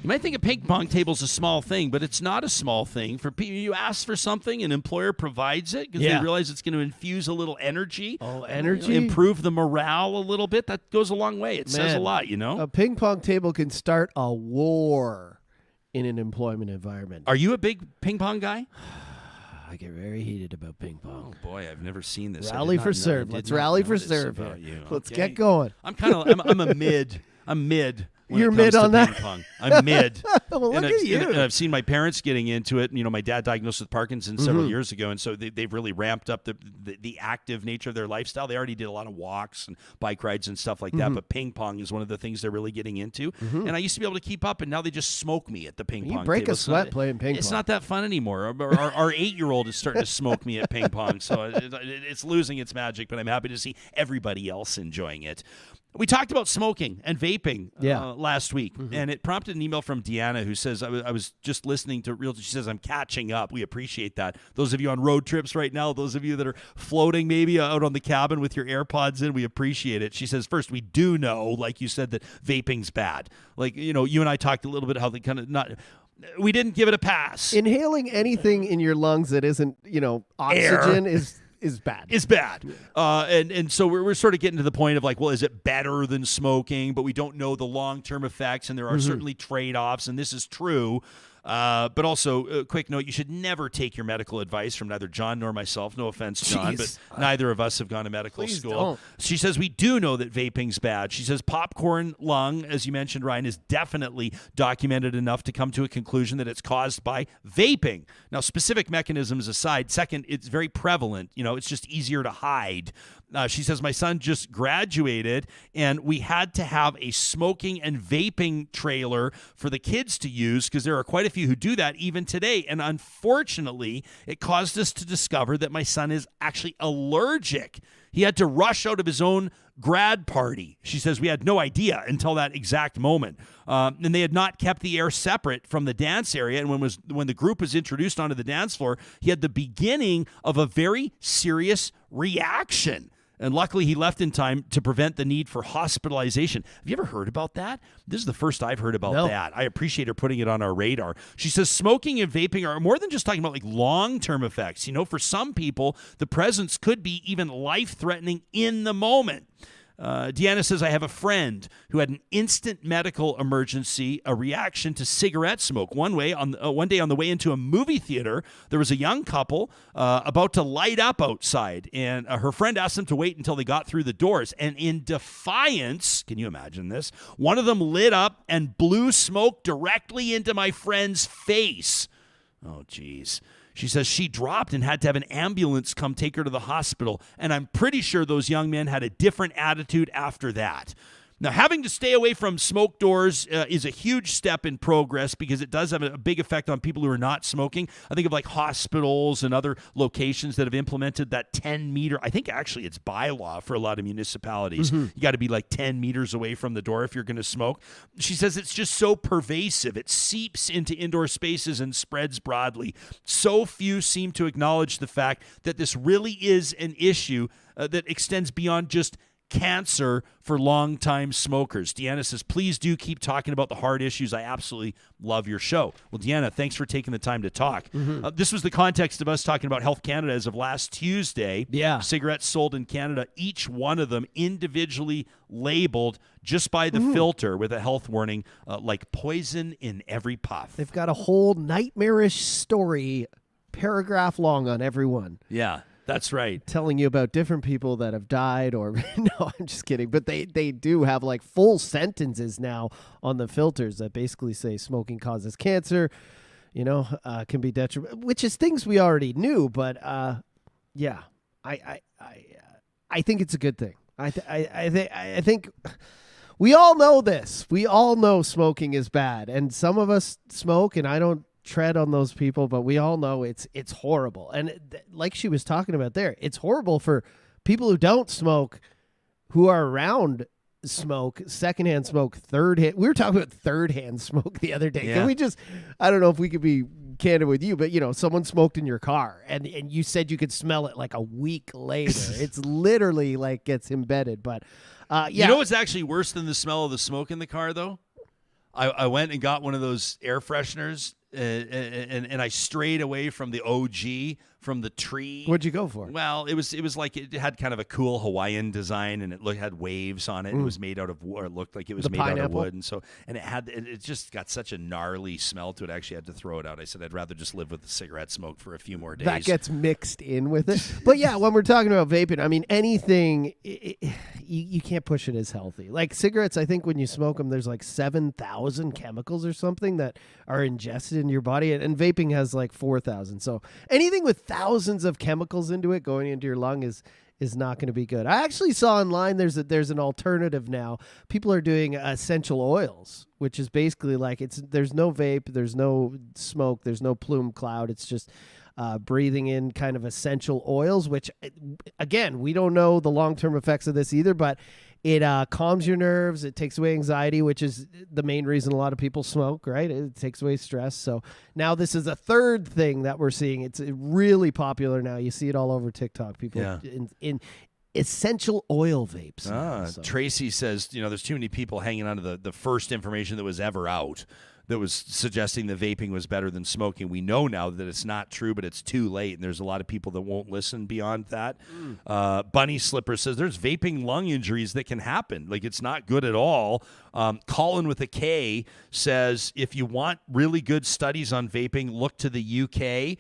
Speaker 3: You might think a ping pong table is a small thing, but it's not a small thing. For people, you ask for something, an employer provides it because they realize it's going to infuse a little energy.
Speaker 4: Oh, energy?
Speaker 3: Improve the morale a little bit. That goes a long way. It says a lot, you know?
Speaker 4: A ping pong table can start a war in an employment environment.
Speaker 3: Are you a big ping pong guy?
Speaker 4: I get very heated about ping pong.
Speaker 3: Oh, boy, I've never seen this.
Speaker 4: Rally for serve. Let's rally for serve here. Let's get going.
Speaker 3: I'm a mid. I'm mid.
Speaker 4: You're mid on that?
Speaker 3: Ping pong. I'm mid.
Speaker 4: Well, look at you.
Speaker 3: And I've seen my parents getting into it. You know, my dad diagnosed with Parkinson's several years ago, and so they've really ramped up the active nature of their lifestyle. They already did a lot of walks and bike rides and stuff like that, but ping pong is one of the things they're really getting into. And I used to be able to keep up, and now they just smoke me at the ping pong
Speaker 4: You break
Speaker 3: table.
Speaker 4: a sweat playing ping pong.
Speaker 3: It's not that fun anymore. Our 8-year-old is starting to smoke me at ping pong, so it's losing its magic, but I'm happy to see everybody else enjoying it. We talked about smoking and vaping last week, and it prompted an email from Deanna who says, I was just listening to Real. She says, I'm catching up. We appreciate that. Those of you on road trips right now, those of you that are floating maybe out on the cabin with your AirPods in, we appreciate it. She says, first, we do know, like you said, that vaping's bad. Like, you know, you and I talked a little bit how they kind of not... We didn't give it a pass.
Speaker 4: Inhaling anything in your lungs that isn't, you know, oxygen is bad.
Speaker 3: It's bad. And so we're sort of getting to the point of like, well, is it better than smoking? But we don't know the long-term effects, and there are certainly trade-offs, and this is true. But also, a quick note, you should never take your medical advice from neither John nor myself. No offense, John, but neither of us have gone to medical school.
Speaker 4: Don't.
Speaker 3: She says, we do know that vaping's bad. She says popcorn lung, as you mentioned, Ryan, is definitely documented enough to come to a conclusion that it's caused by vaping. Now, specific mechanisms aside, second, it's very prevalent. You know, it's just easier to hide. She says, my son just graduated, and we had to have a smoking and vaping trailer for the kids to use because there are quite a few who do that even today. And unfortunately, it caused us to discover that my son is actually allergic. He had to rush out of his own grad party. She says, we had no idea until that exact moment. And they had not kept the air separate from the dance area. And when the group was introduced onto the dance floor, he had the beginning of a very serious reaction. And luckily, he left in time to prevent the need for hospitalization. Have you ever heard about that? This is the first I've heard about that. I appreciate her putting it on our radar. She says smoking and vaping are more than just talking about like long-term effects. You know, for some people, the presence could be even life-threatening in the moment. Deanna says, I have a friend who had an instant medical emergency, a reaction to cigarette smoke. One day on the way into a movie theater, there was a young couple about to light up outside, and her friend asked them to wait until they got through the doors. And in defiance, can you imagine this? One of them lit up and blew smoke directly into my friend's face. Oh, geez. She says she dropped and had to have an ambulance come take her to the hospital. And I'm pretty sure those young men had a different attitude after that. Now, having to stay away from smoke doors is a huge step in progress because it does have a big effect on people who are not smoking. I think of like hospitals and other locations that have implemented that 10-meter. I think actually it's bylaw for a lot of municipalities. You got to be like 10 meters away from the door if you're going to smoke. She says it's just so pervasive. It seeps into indoor spaces and spreads broadly. So few seem to acknowledge the fact that this really is an issue that extends beyond just cancer for longtime smokers. Deanna says, please do keep talking about the hard issues. I absolutely love your show. Well, Deanna, thanks for taking the time to talk. This was the context of us talking about Health Canada as of last Tuesday.
Speaker 4: Yeah.
Speaker 3: Cigarettes sold in Canada, each one of them individually labeled just by the filter with a health warning, like poison in every puff.
Speaker 4: They've got a whole nightmarish story, paragraph long on every one.
Speaker 3: Yeah. That's right.
Speaker 4: Telling you about different people that have died or no, I'm just kidding. But they do have like full sentences now on the filters that basically say smoking causes cancer, can be detrimental, which is things we already knew. But yeah, I think it's a good thing. I think we all know this. We all know smoking is bad. And some of us smoke, and I don't tread on those people, but we all know it's horrible. And like she was talking about there, it's horrible for people who don't smoke, who are around smoke, secondhand smoke, third-hand. We were talking about third-hand smoke the other day.
Speaker 3: Yeah.
Speaker 4: Can we just, I don't know if we could be candid with you, but someone smoked in your car and you said you could smell it like a week later. It's literally like gets embedded. But yeah.
Speaker 3: You know what's actually worse than the smell of the smoke in the car, though? I went and got one of those air fresheners, and I strayed away from the OG, from the tree.
Speaker 4: What'd you go for?
Speaker 3: Well, it was like it had kind of a cool Hawaiian design, and it had waves on it. It was made out of, or it looked like it was made out of wood, and it just got such a gnarly smell to it. I actually had to throw it out. I said I'd rather just live with the cigarette smoke for a few more days.
Speaker 4: That gets mixed in with it. But yeah, when we're talking about vaping, I mean anything, you can't push it as healthy. Like cigarettes, I think when you smoke them, there's like 7,000 chemicals or something that are ingested in your body, and vaping has like 4,000. So anything with thousands of chemicals into it going into your lung is not going to be good. I actually saw online there's an alternative now. People are doing essential oils, which is basically like there's no vape, there's no smoke, there's no plume cloud. It's just breathing in kind of essential oils, which again, we don't know the long-term effects of this either, but it calms your nerves. It takes away anxiety, which is the main reason a lot of people smoke, right? It takes away stress. So now this is a third thing that we're seeing. It's really popular now. You see it all over TikTok. People in essential oil vapes.
Speaker 3: Tracy says, there's too many people hanging on to the first information that was ever out that was suggesting that vaping was better than smoking. We know now that it's not true, but it's too late, and there's a lot of people that won't listen beyond that. Bunny Slipper says there's vaping lung injuries that can happen. Like, it's not good at all. Colin with a K says, if you want really good studies on vaping, look to the UK.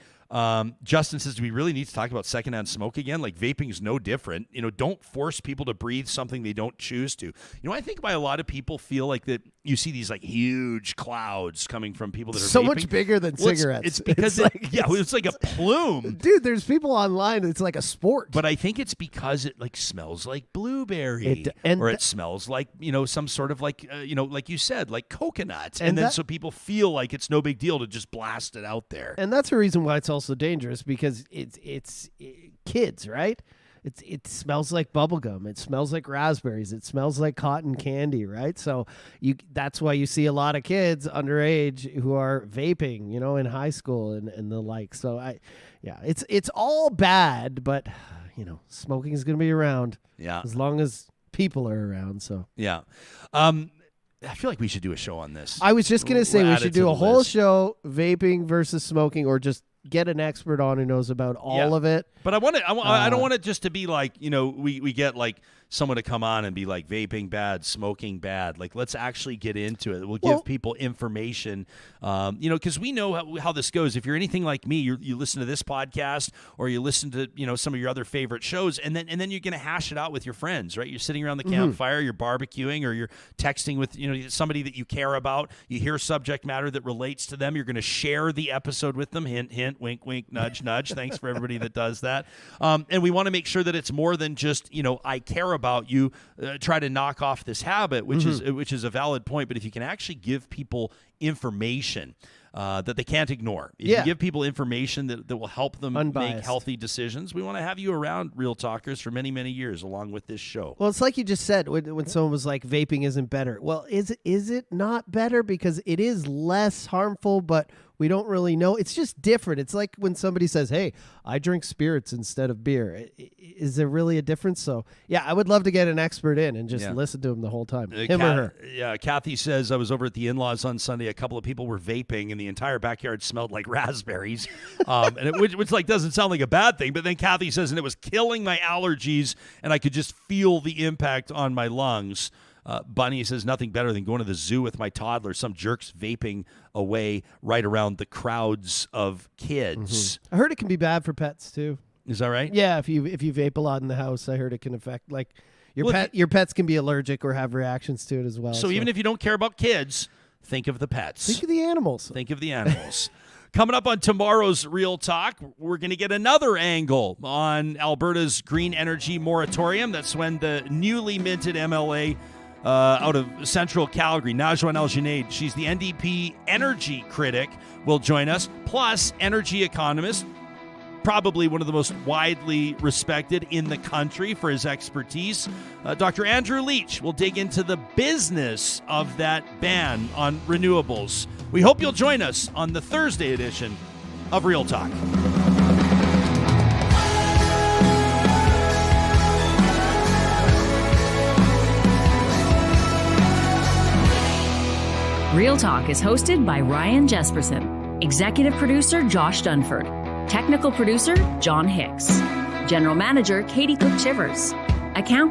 Speaker 3: Justin says, do we really need to talk about secondhand smoke again? Like, vaping is no different. Don't force people to breathe something they don't choose to. I think why a lot of people feel like that you see these like huge clouds coming from people that are
Speaker 4: so
Speaker 3: vaping.
Speaker 4: Much bigger than cigarettes.
Speaker 3: It's because it's like a plume.
Speaker 4: Dude, there's people online. It's like a sport.
Speaker 3: But I think it's because it like smells like blueberry, or it smells like, some sort of like, like you said, like coconut. And then so people feel like it's no big deal to just blast it out there.
Speaker 4: And that's the reason why it's also dangerous, because it's kids, right? It smells like bubblegum. It smells like raspberries. It smells like cotton candy, right? So that's why you see a lot of kids underage who are vaping, in high school and the like. So it's all bad, but smoking is going to be around.
Speaker 3: Yeah,
Speaker 4: as long as people are around. So
Speaker 3: yeah. I feel like we should do a show on this.
Speaker 4: I was just going to say we should do a whole show, vaping versus smoking, or just get an expert on who knows about all of it.
Speaker 3: But I don't want it just to be like, we get like someone to come on and be like, vaping bad, smoking bad. Like, let's actually get into it. We'll give people information, because we know how this goes. If you're anything like me, you listen to this podcast, or you listen to, some of your other favorite shows, and then you're going to hash it out with your friends, right? You're sitting around the campfire, you're barbecuing, or you're texting with, somebody that you care about. You hear subject matter that relates to them. You're going to share the episode with them. Hint, hint. hint, wink, wink, nudge, nudge. Thanks for everybody that does that. And we want to make sure that it's more than just, I care about you. Try to knock off this habit, which is a valid point. But if you can actually give people information that they can't ignore. If you give people information that will help them make healthy decisions, we want to have you around, Real Talkers, for many, many years along with this show.
Speaker 4: Well, it's like you just said when someone was like, vaping isn't better. Well, is it not better? Because it is less harmful, but we don't really know. It's just different. It's like when somebody says, hey, I drink spirits instead of beer. Is there really a difference? So, yeah, I would love to get an expert in and just listen to him the whole time, him or her.
Speaker 3: Yeah, Kathy says, I was over at the in-laws on Sunday. A couple of people were vaping, and the entire backyard smelled like raspberries, which like doesn't sound like a bad thing. But then Kathy says, and it was killing my allergies, and I could just feel the impact on my lungs. Bunny says, nothing better than going to the zoo with my toddler. Some jerks vaping away right around the crowds of kids.
Speaker 4: I heard it can be bad for pets too.
Speaker 3: Is that right?
Speaker 4: Yeah, if you vape a lot in the house, I heard it can affect your pets can be allergic or have reactions to it as well.
Speaker 3: So even if you don't care about kids, think of the pets.
Speaker 4: Think of the animals.
Speaker 3: Think of the animals. Coming up on tomorrow's Real Talk, we're going to get another angle on Alberta's green energy moratorium. That's when the newly minted MLA out of central Calgary, Najwa El-Junaid, she's the NDP energy critic, will join us, plus energy economist, probably one of the most widely respected in the country for his expertise. Dr. Andrew Leach will dig into the business of that ban on renewables. We hope you'll join us on the Thursday edition of Real Talk.
Speaker 2: Real Talk is hosted by Ryan Jesperson, executive producer Josh Dunford, technical producer John Hicks, general manager Katie Cook-Chivers, account